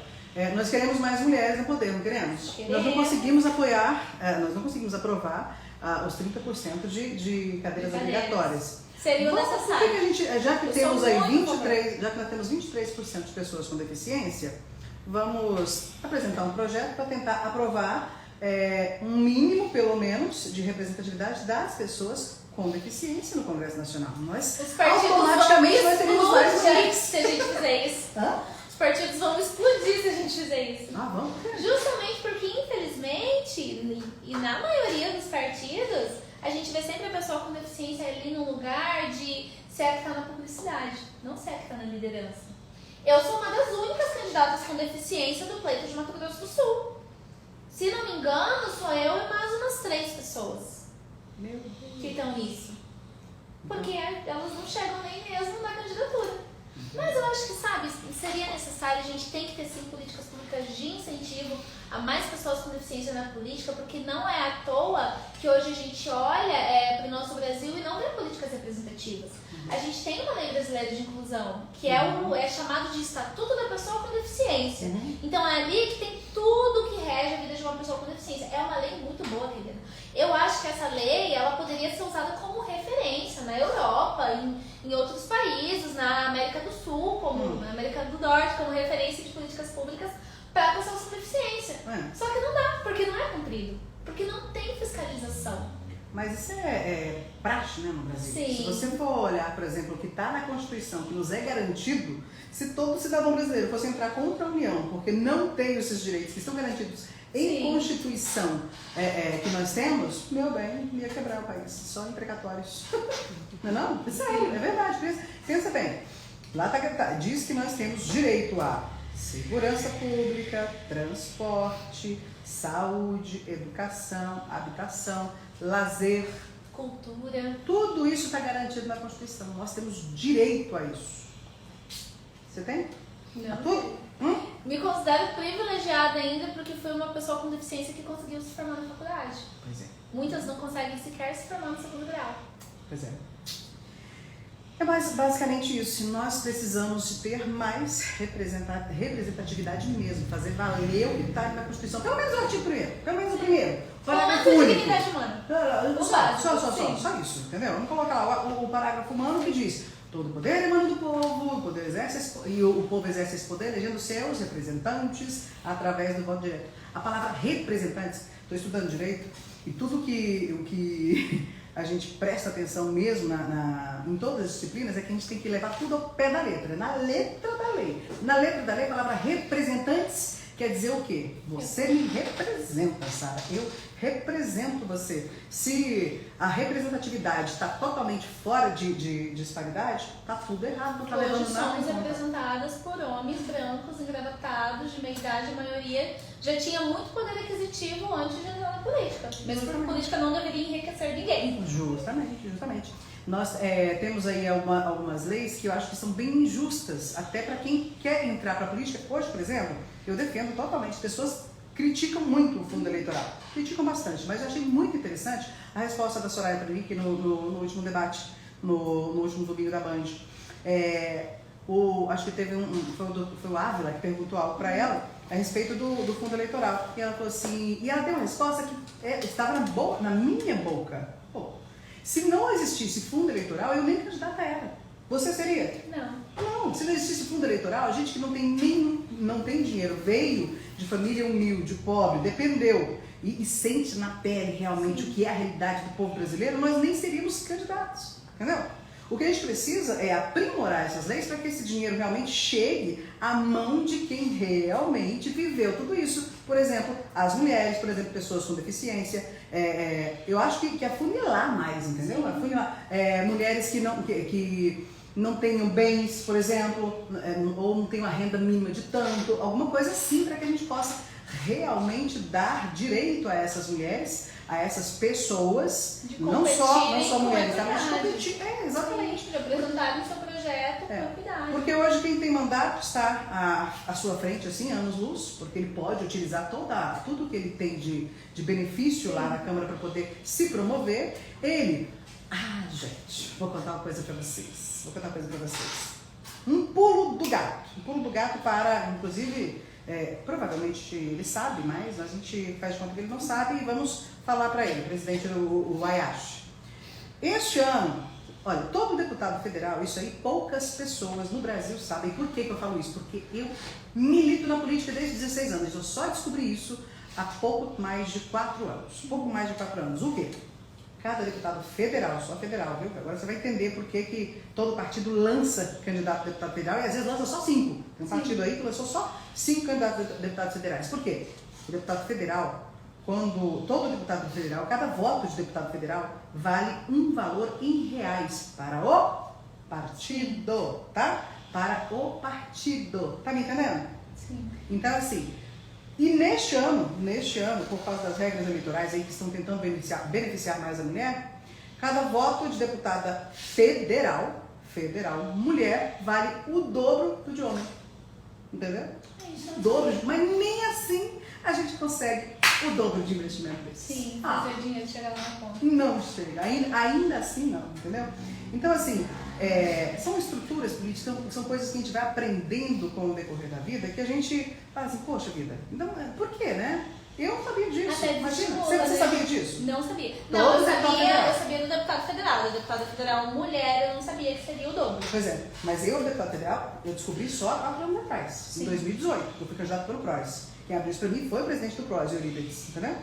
Nós queremos mais mulheres no poder, não queremos? Nós não conseguimos aprovar os 30% de cadeiras obrigatórias. Seria necessário. Por que a gente, já que temos aí 23%, já que nós temos 23% de pessoas com deficiência, vamos apresentar um projeto para tentar aprovar um mínimo, pelo menos, de representatividade das pessoas com deficiência no Congresso Nacional. Nós automaticamente nós teremos mais mulheres. Se a gente fizer isso. Os partidos vão explodir se a gente fizer isso. Vamos. Justamente porque, infelizmente, e na maioria dos partidos, a gente vê sempre a pessoa com deficiência ali no lugar de ser a que está na publicidade, não ser a que está na liderança. Eu sou uma das únicas candidatas com deficiência do pleito de Mato Grosso do Sul. Se não me engano, sou eu e mais umas 3 pessoas que estão nisso. Porque elas não chegam nem mesmo na candidatura. Mas eu acho que, sabe, seria necessário, a gente tem que ter sim políticas públicas de incentivo a mais pessoas com deficiência na política, porque não é à toa que hoje a gente olha para o nosso Brasil e não vê políticas representativas. A gente tem uma lei brasileira de inclusão, que é chamado de Estatuto da Pessoa com Deficiência. Então é ali que tem tudo que rege a vida de uma pessoa com deficiência. É uma lei muito boa, querida. Eu acho que essa lei ela poderia ser usada como referência na Europa, em outros países, na América do Sul, como na América do Norte, como referência de políticas públicas para pessoas com deficiência. Só que não dá, porque não é cumprido, porque não tem fiscalização. Mas isso é praxe, né, no Brasil? Sim. Se você for olhar, por exemplo, o que está na Constituição, que nos é garantido, se todo cidadão brasileiro fosse entrar contra a União, porque não tem esses direitos que estão garantidos em Constituição que nós temos, meu bem, ia quebrar o país, só em precatórios. Não? É sério, é verdade. Pensa bem, lá diz que nós temos direito a segurança pública, transporte, saúde, educação, habitação, lazer, cultura. Tudo isso está garantido na Constituição. Nós temos direito a isso. Você tem? Não. Tudo? Me considero privilegiada ainda porque fui uma pessoa com deficiência que conseguiu se formar na faculdade. Pois é. Muitas não conseguem sequer se formar no segundo grau. Pois é. É basicamente isso. Nós precisamos de ter mais representatividade mesmo, fazer valer o que está na Constituição. Pelo menos o artigo 1º, pelo menos o primeiro. Parágrafo único. Dignidade humana. Só isso, entendeu? Vamos colocar lá o parágrafo humano que diz: todo poder emana do povo, o povo exerce esse poder elegendo seus representantes através do voto direto. A palavra representantes, estou estudando direito, e tudo que a gente presta atenção mesmo em todas as disciplinas é que a gente tem que levar tudo ao pé da letra, na letra da lei. Na letra da lei, a palavra representantes quer dizer o quê? Você me representa, Sara. Eu represento você. Se a representatividade está totalmente fora de disparidade, está tudo errado, não está levando nada. Hoje somos representadas por homens brancos, engravatados, de meia idade, a maioria já tinha muito poder aquisitivo antes de entrar na política. Mesmo porque a política não deveria enriquecer ninguém. Justamente. Nós temos aí algumas leis que eu acho que são bem injustas, até para quem quer entrar para a política. Hoje, por exemplo, eu defendo totalmente pessoas criticam muito o fundo eleitoral. Criticam bastante, mas eu achei muito interessante a resposta da Soraya Tronic no último debate, no último domingo da Band. Acho que teve foi o Ávila que perguntou algo para ela a respeito do fundo eleitoral. E ela falou assim, e ela deu uma resposta que estava na minha boca. Pô, se não existisse fundo eleitoral, eu nem candidata era. Você seria? Não, se não existisse fundo eleitoral, a gente que não tem dinheiro, veio de família humilde, pobre, dependeu e sente na pele realmente o que é a realidade do povo brasileiro, nós nem seríamos candidatos, entendeu? O que a gente precisa é aprimorar essas leis para que esse dinheiro realmente chegue à mão de quem realmente viveu tudo isso. Por exemplo, as mulheres, por exemplo, pessoas com deficiência. Eu acho que afunilar mais, entendeu? Afunilar, mulheres que não tenham bens, por exemplo, ou não tenham a renda mínima de tanto, alguma coisa assim para que a gente possa realmente dar direito a essas mulheres, a essas pessoas, não só mulheres, mas de competir. Exatamente. De apresentarem seu projeto com equidade. Porque hoje quem tem mandato está à sua frente, assim, anos-luz, porque ele pode utilizar tudo que ele tem de benefício lá na Câmara para poder se promover. Gente, vou contar uma coisa para vocês. Um pulo do gato para, inclusive, provavelmente ele sabe, mas a gente faz de conta que ele não sabe e vamos falar para ele, presidente do Ayashi. Este ano, olha, todo deputado federal, isso aí poucas pessoas no Brasil sabem. Por que eu falo isso? Porque eu milito na política desde 16 anos. Eu só descobri isso há pouco mais de 4 anos. O quê? Cada deputado federal, só federal, viu? Agora você vai entender por que todo partido lança candidato a deputado federal e às vezes lança só 5. Tem um partido aí que lançou só 5 candidatos a deputados federais. Por quê? O deputado federal, todo deputado federal, cada voto de deputado federal vale um valor em reais para o partido, tá? Para o partido. Tá me entendendo? Sim. Então, assim, e neste ano, por causa das regras eleitorais aí que estão tentando beneficiar mais a mulher, cada voto de deputada federal, mulher, vale o dobro do de homem. Entendeu? O dobro, mas nem assim a gente consegue o dobro de investimento desse. Sim, fazer o dinheiro chegar lá na conta. Não chega, ainda assim não, entendeu? Então, assim, são estruturas políticas, são coisas que a gente vai aprendendo com o decorrer da vida, que a gente fala assim, poxa vida, então, por quê, né? Eu não sabia disso. Até imagina, você sabia disso? Não sabia. Todo eu deputado sabia do deputado federal. Do deputado federal mulher, eu não sabia que seria o dobro. Pois é, mas eu, deputado federal, eu descobri só há 4 anos atrás, Sim. em 2018, que eu fui candidato pelo PROS. Quem abriu isso para mim foi o presidente do PROS, Eurípides, entendeu?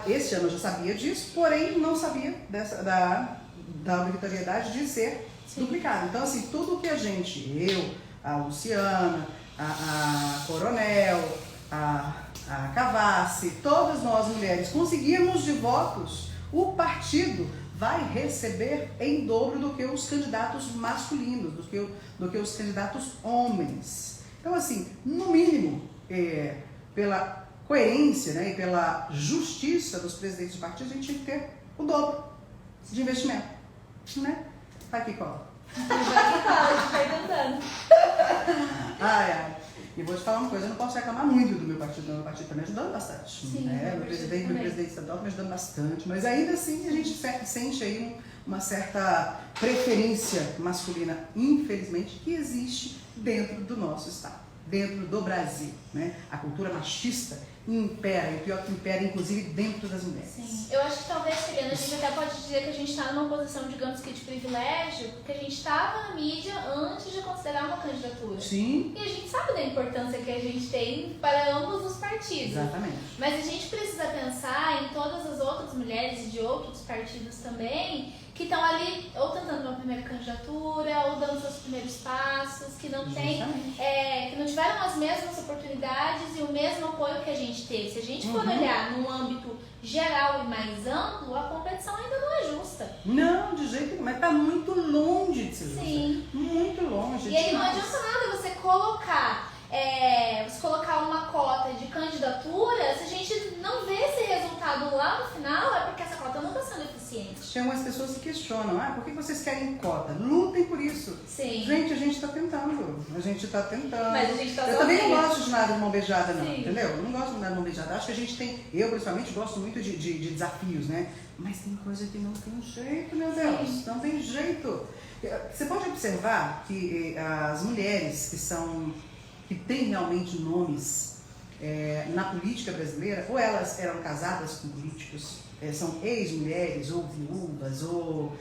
Esse ano eu já sabia disso, porém não sabia da obrigatoriedade de ser duplicado. Então, assim, tudo que a Luciana, a Coronel, a Cavassi, todas nós mulheres conseguirmos de votos, o partido vai receber em dobro do que os candidatos masculinos, do que os candidatos homens. Então, assim, no mínimo, pela coerência, né, e pela justiça dos presidentes de partidos, a gente tinha que ter o dobro de investimento, né? Tá aqui, cola. A gente vai tentando. E vou te falar uma coisa, eu não posso reclamar muito do meu partido, não. Meu partido está me ajudando bastante. Sim, meu presidente estadual está me ajudando bastante, mas ainda assim a gente sente aí uma certa preferência masculina, infelizmente, que existe dentro do nosso estado, dentro do Brasil, né? A cultura machista impera, e pior que impera, inclusive, dentro das mulheres. Sim, eu acho que talvez, Seriana, a gente até pode dizer que a gente está numa posição, digamos que de privilégio, porque a gente estava na mídia antes de considerar uma candidatura. Sim. E a gente sabe da importância que a gente tem para ambos os partidos. Exatamente. Mas a gente precisa pensar em todas as outras mulheres de outros partidos também, que estão ali ou tentando uma primeira candidatura, ou dando seus primeiros passos, que não que não tiveram as mesmas oportunidades e o mesmo apoio que a gente teve. Se a gente for olhar num âmbito geral e mais amplo, a competição ainda não é justa. Não, de jeito nenhum, mas está muito longe de ser justa. Sim. Muito longe. E aí não adianta nada você colocar uma cota de candidatura, se a gente não vê esse resultado lá no final, é porque essa cota não está sendo eficiente. Tem algumas pessoas que questionam, por que vocês querem cota? Lutem por isso. Sim. Gente, a gente está tentando. A gente tá tentando. Mas a gente tá Eu também não sozinha. gosto de nada de mão beijada, não, Sim. entendeu? Eu não gosto de nada de mão beijada. Acho que a gente tem, eu principalmente gosto muito de desafios, né? Mas tem coisa que não tem jeito, meu Deus, Sim. não tem jeito. Você pode observar que as mulheres que têm realmente nomes na política brasileira, ou elas eram casadas com políticos, são ex-mulheres ou viúvas, ou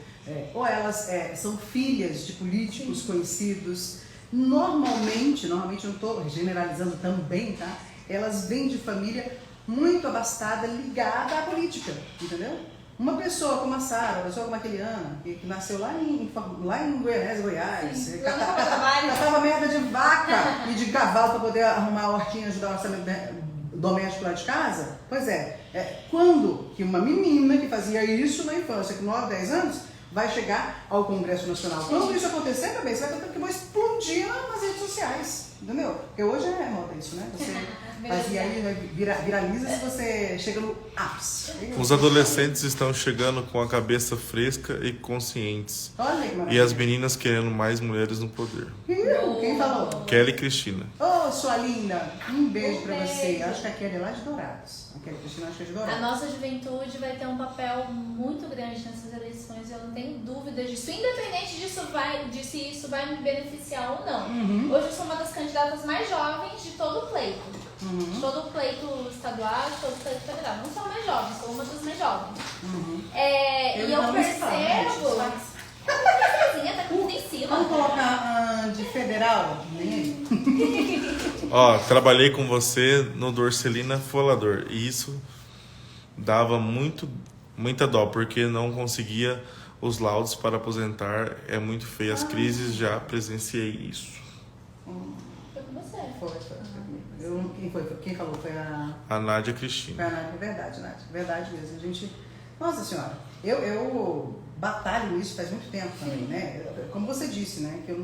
elas são filhas de políticos conhecidos. Normalmente, eu não estou generalizando também, tá? Elas vêm de família muito abastada, ligada à política, entendeu? Uma pessoa como a Sara, uma pessoa como a Keliana, que nasceu lá em Goiás, Sim, lá no trabalho. catava merda de vaca e de cavalo para poder arrumar a hortinha, ajudar o orçamento doméstico lá de casa. Pois quando que uma menina que fazia isso na infância, com 9, 10 anos, vai chegar ao Congresso Nacional? Sim. Quando isso acontecer, meu bem, você vai ter que explodir nas redes sociais, entendeu? Porque hoje é moda isso, né? Você fazia aí, viraliza se você chega no ápice. Os adolescentes estão chegando com a cabeça fresca e conscientes. Olha que E maravilha. as meninas querendo mais mulheres no poder. Quem falou? Kelly e Cristina. Ô, sua linda, um beijo pra beijo. você. Acho que a Kelly é lá de Dourados. A Kelly Cristina acho que é de A Dourados. nossa juventude vai ter um papel muito grande nessas eleições, eu não tenho dúvidas disso, independente de se isso vai me beneficiar ou não. Hoje eu sou uma das candidatas mais jovens de todo o pleito. De todo o pleito estadual, de todo o pleito federal. Não sou a mais jovem, sou uma das mais jovens. E eu não percebo... falo, A coisinha tá com em cima. Vamos colocar de federal? Nem. Ó, trabalhei com você no Dorcelina Folador. E isso dava muita dó, porque não conseguia os laudos para aposentar. É muito feio as crises, já presenciei isso. Foi com você. Foi. Quem falou? Foi A Nádia Cristina. Foi a Nádia. Verdade, Nádia. Verdade mesmo. A gente... Nossa Senhora, eu batalho isso faz muito tempo também, né? Como você disse, né? Que eu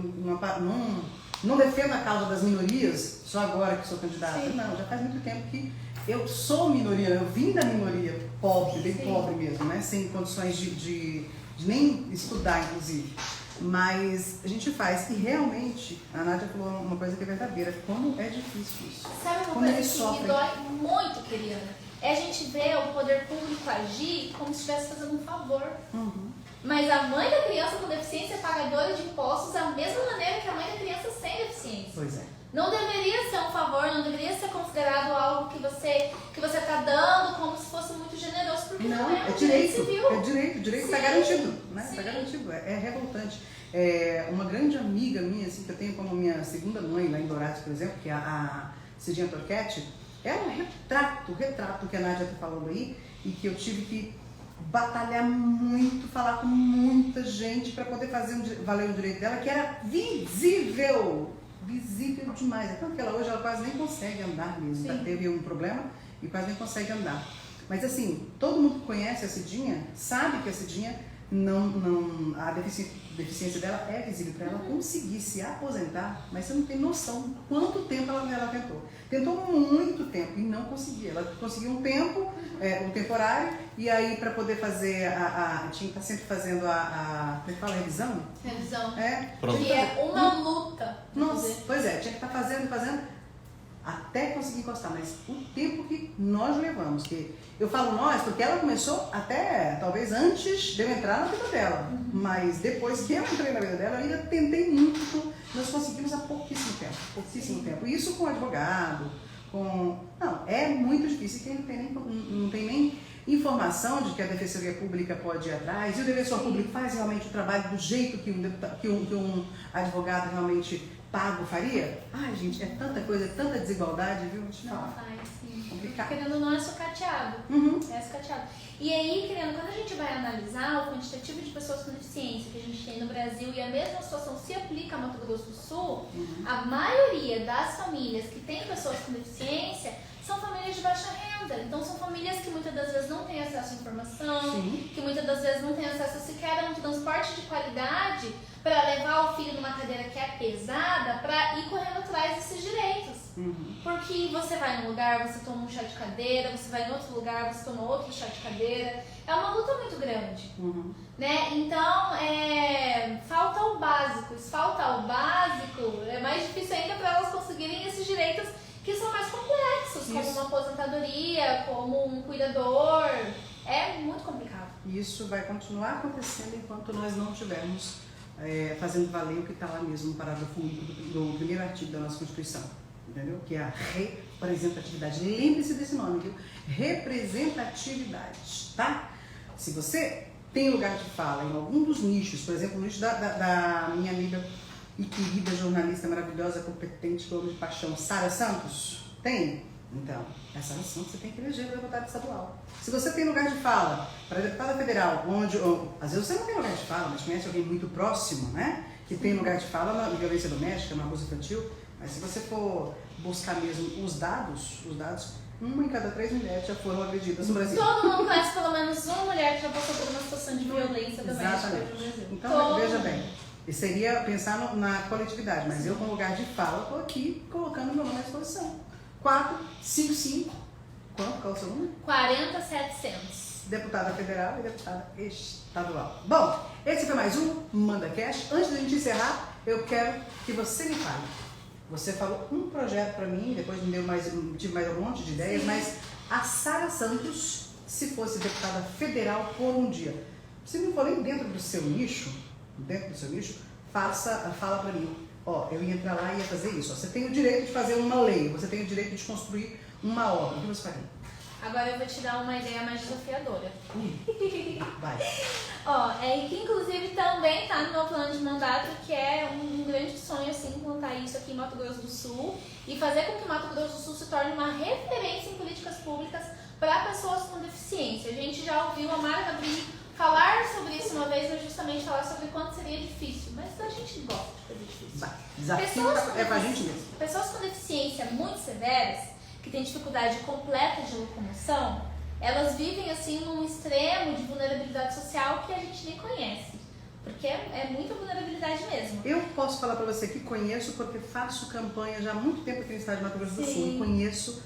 não defendo a causa das minorias só agora que sou candidata. Sim. Não, já faz muito tempo que eu sou minoria, eu vim da minoria pobre, bem Sim. pobre mesmo, né? Sem condições de nem estudar, inclusive. Mas a gente faz. E realmente, a Nádia falou uma coisa que é verdadeira. Como é difícil isso. Sabe uma Como coisa eles que sofrem. me dói muito, Keliana? É a gente ver o poder público agir como se estivesse fazendo um favor. Mas a mãe da criança com deficiência é pagadora de impostos da mesma maneira que a mãe da criança sem deficiência. Pois é. Não deveria ser um favor, não deveria ser considerado algo que você está dando como se fosse muito generoso, porque não, é um direito civil. É direito está Sim, garantido, né? sim. Está garantido, é revoltante. Uma grande amiga minha, assim, que eu tenho como minha segunda mãe lá em Dourados, por exemplo, que é a Cidinha Torquete, é um retrato que a Nádia está falando aí, e que eu tive que batalhar muito, falar com muita gente para poder fazer valer o direito dela, que era visível demais. É tanto que ela hoje ela quase nem consegue andar mesmo. Sim. Teve um problema e quase nem consegue andar. Mas assim, todo mundo que conhece a Cidinha sabe que a Cidinha a deficiência dela é visível para ela conseguir se aposentar, mas você não tem noção de quanto tempo ela tentou. Tentou muito tempo e não conseguia. Ela conseguiu um tempo, um temporário, e aí para poder fazer tinha que estar sempre fazendo como é que fala, revisão? Revisão. Pronto. Que é uma luta. Nossa, pois é, tinha que estar fazendo até conseguir encostar, mas o tempo que nós levamos, que eu falo nós, porque ela começou até, talvez antes de eu entrar na vida dela, mas depois que eu entrei na vida dela, eu ainda tentei muito, nós conseguimos há pouquíssimo tempo, e isso com advogado, não, é muito difícil, quem não tem nem informação de que a Defensoria Pública pode ir atrás, e o defensor público faz realmente o trabalho do jeito que um advogado realmente pago faria? Ai, gente, é tanta coisa, é tanta desigualdade, viu? Deixa eu Não falar. faz, sim. Complicado. Querendo ou não, é sucateado. É sucateado. E aí, quando a gente vai analisar o quantitativo de pessoas com deficiência que a gente tem no Brasil, e a mesma situação se aplica a Mato Grosso do Sul, a maioria das famílias que têm pessoas com deficiência são famílias de baixa renda. Então, são famílias que muitas das vezes não têm acesso à informação, Sim. que muitas das vezes não têm acesso sequer a um transporte de qualidade para levar o filho numa cadeira que é pesada para ir correndo atrás desses direitos. Porque você vai num lugar, você toma um chá de cadeira, você vai em outro lugar, você toma outro chá de cadeira. É uma luta muito grande. Né? Então, falta o básico. Se falta o básico, é mais difícil aposentadoria, como um cuidador. É muito complicado. Isso vai continuar acontecendo enquanto nós não tivermos fazendo valer o que está lá mesmo no parágrafo único do primeiro artigo da nossa Constituição, entendeu? Que é a representatividade. Lembre-se desse nome, viu? Representatividade, tá? Se você tem lugar de fala em algum dos nichos, por exemplo, o nicho da minha amiga e querida jornalista maravilhosa, competente, que eu amo de paixão, Sara Santos, tem? Então, essa nação você tem que eleger para deputado estadual. Se você tem lugar de fala para deputada federal, às vezes você não tem lugar de fala, mas conhece alguém muito próximo, né? Que tem lugar de fala na violência doméstica, no abuso infantil, mas se você for buscar mesmo os dados, 1 em cada 3 mulheres já foram agredidas no Brasil. Todo mundo conhece pelo menos uma mulher que já passou por uma situação de violência doméstica no Brasil. Então, veja bem, seria pensar na coletividade, mas eu, com lugar de fala, estou aqui colocando meu nome à disposição. 455, qual é o seu número? 40.700. Deputada federal e deputada estadual. Bom, esse foi mais um MandaCast. Antes da gente encerrar, eu quero que você me fale. Você falou um projeto para mim, depois me deu tive mais um monte de ideias, mas a Sara Santos, se fosse deputada federal por um dia, se não for nem dentro do seu nicho, fala para mim. Ó, eu ia entrar lá e ia fazer isso. Ó, você tem o direito de fazer uma lei, você tem o direito de construir uma obra. O que você faria? Agora eu vou te dar uma ideia mais desafiadora. Vai. Ó, que inclusive também tá no meu plano de mandato, que é um grande sonho, assim, implantar isso aqui em Mato Grosso do Sul e fazer com que Mato Grosso do Sul se torne uma referência em políticas públicas para pessoas com deficiência. A gente já ouviu a Mara Gabrini falar sobre isso uma vez, mas justamente falar sobre quanto seria difícil. Mas a gente gosta de coisa difícil. Vai. Desafio é pra gente mesmo. Pessoas com deficiência muito severas, que têm dificuldade completa de locomoção, elas vivem assim num extremo de vulnerabilidade social que a gente nem conhece. Porque é muita vulnerabilidade mesmo. Eu posso falar para você que conheço, porque faço campanha já há muito tempo aqui no estado de Mato Grosso do Sul. E conheço,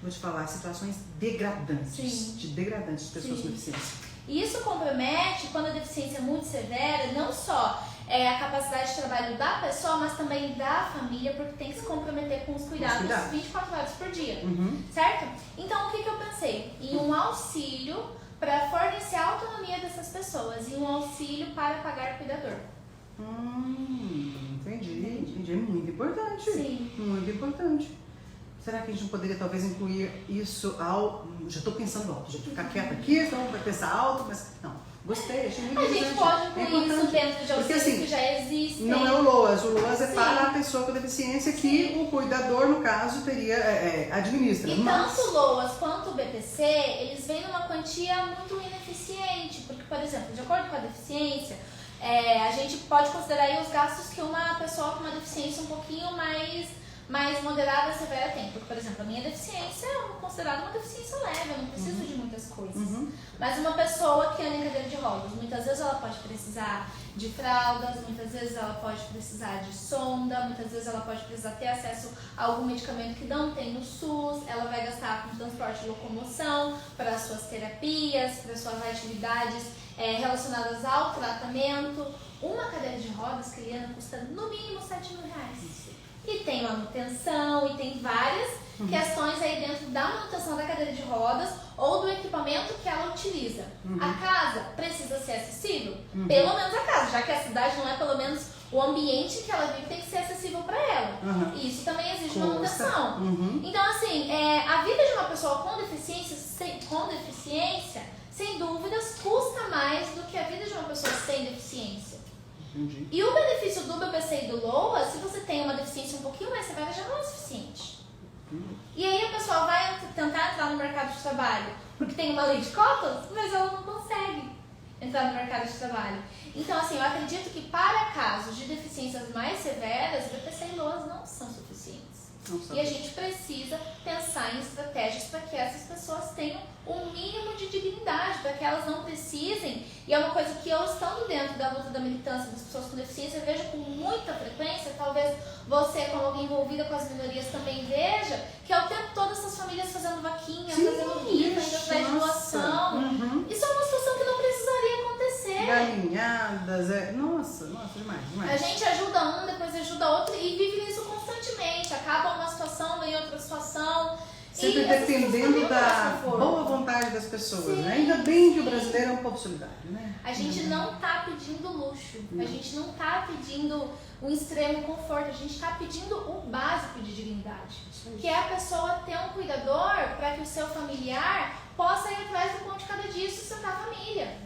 vou te falar, situações degradantes, de pessoas com deficiência. E isso compromete, quando a deficiência é muito severa, não só a capacidade de trabalho da pessoa, mas também da família, porque tem que se comprometer com os cuidados 24 horas por dia, certo? Então, o que eu pensei? Em um auxílio para fornecer a autonomia dessas pessoas e um auxílio para pagar cuidador. Entendi. É muito importante. Sim. Muito importante. Será que a gente não poderia talvez incluir isso já estou pensando alto, já ficar quieta aqui, senão vai pensar alto, mas não. Gostei, achei muito interessante. A gente pode incluir isso dentro de auxílios que já existem. Não é o LOAS é para a pessoa com deficiência que o cuidador, no caso, administra. E tanto o LOAS quanto o BPC, eles vêm numa quantia muito ineficiente, porque, por exemplo, de acordo com a deficiência, a gente pode considerar aí os gastos que uma pessoa com uma deficiência um pouquinho mais moderada, severa tem. Porque, por exemplo, a minha deficiência é considerada uma deficiência leve, eu não preciso de muitas coisas. Mas uma pessoa que anda em cadeira de rodas, muitas vezes ela pode precisar de fraldas, muitas vezes ela pode precisar de sonda, muitas vezes ela pode precisar ter acesso a algum medicamento que não tem no SUS, ela vai gastar com transporte e locomoção para as suas terapias, para as suas atividades relacionadas ao tratamento. Uma cadeira de rodas, Keliana, custa no mínimo R$7.000. E tem manutenção, e tem várias questões aí dentro da manutenção da cadeira de rodas ou do equipamento que ela utiliza. A casa precisa ser acessível? Pelo menos a casa, já que a cidade não é, pelo menos o ambiente que ela vive tem que ser acessível para ela. E isso também exige manutenção. Então, assim, a vida de uma pessoa com deficiência, sem dúvidas, custa mais do que a vida de uma pessoa sem deficiência. E o benefício do BPC e do LOA, se você tem uma deficiência um pouquinho mais severa, já não é suficiente. E aí o pessoal vai tentar entrar no mercado de trabalho porque tem uma lei de cotas, mas ela não consegue entrar no mercado de trabalho. Então, assim, eu acredito que para casos de deficiências mais severas, BPC e LOAs não são suficientes. E a gente precisa pensar em estratégias para que essas pessoas tenham um mínimo de dignidade, para que elas não precisem. E é uma coisa que eu, estando dentro da luta da militância das pessoas com deficiência, eu vejo com muita frequência, talvez você, como alguém envolvida com as minorias, também veja, que é o tempo todo essas famílias fazendo vaquinha, fazendo rifa, indo atrás de doação. Isso é uma situação que não precisaria acontecer. Galinhadas, nossa, demais. A gente ajuda um, depois ajuda outro e vive nisso constantemente. Acaba uma situação, vem outra situação. Sempre E essas pessoas dependendo também da não conforto. boa vontade das pessoas, Sim, né? Ainda bem que o sim. brasileiro é um povo solidário, né? A gente não tá pedindo luxo, a Não. gente não tá pedindo um extremo conforto, a gente tá pedindo o básico de dignidade. Que é a pessoa ter um cuidador para que o seu familiar possa ir atrás do pão de cada dia e sustentar a família.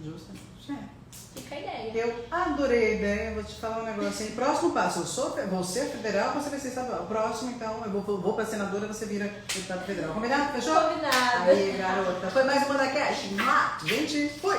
Justamente. Fica a ideia. Eu adorei a ideia, vou te falar um negócio aí. Próximo passo, vou ser federal, você vai ser estadual. O próximo, então, eu vou pra senadora, você vira deputado federal. Combinado? Fechou? Combinado. Aí, garota. Foi mais uma da Cash. Gente, fui!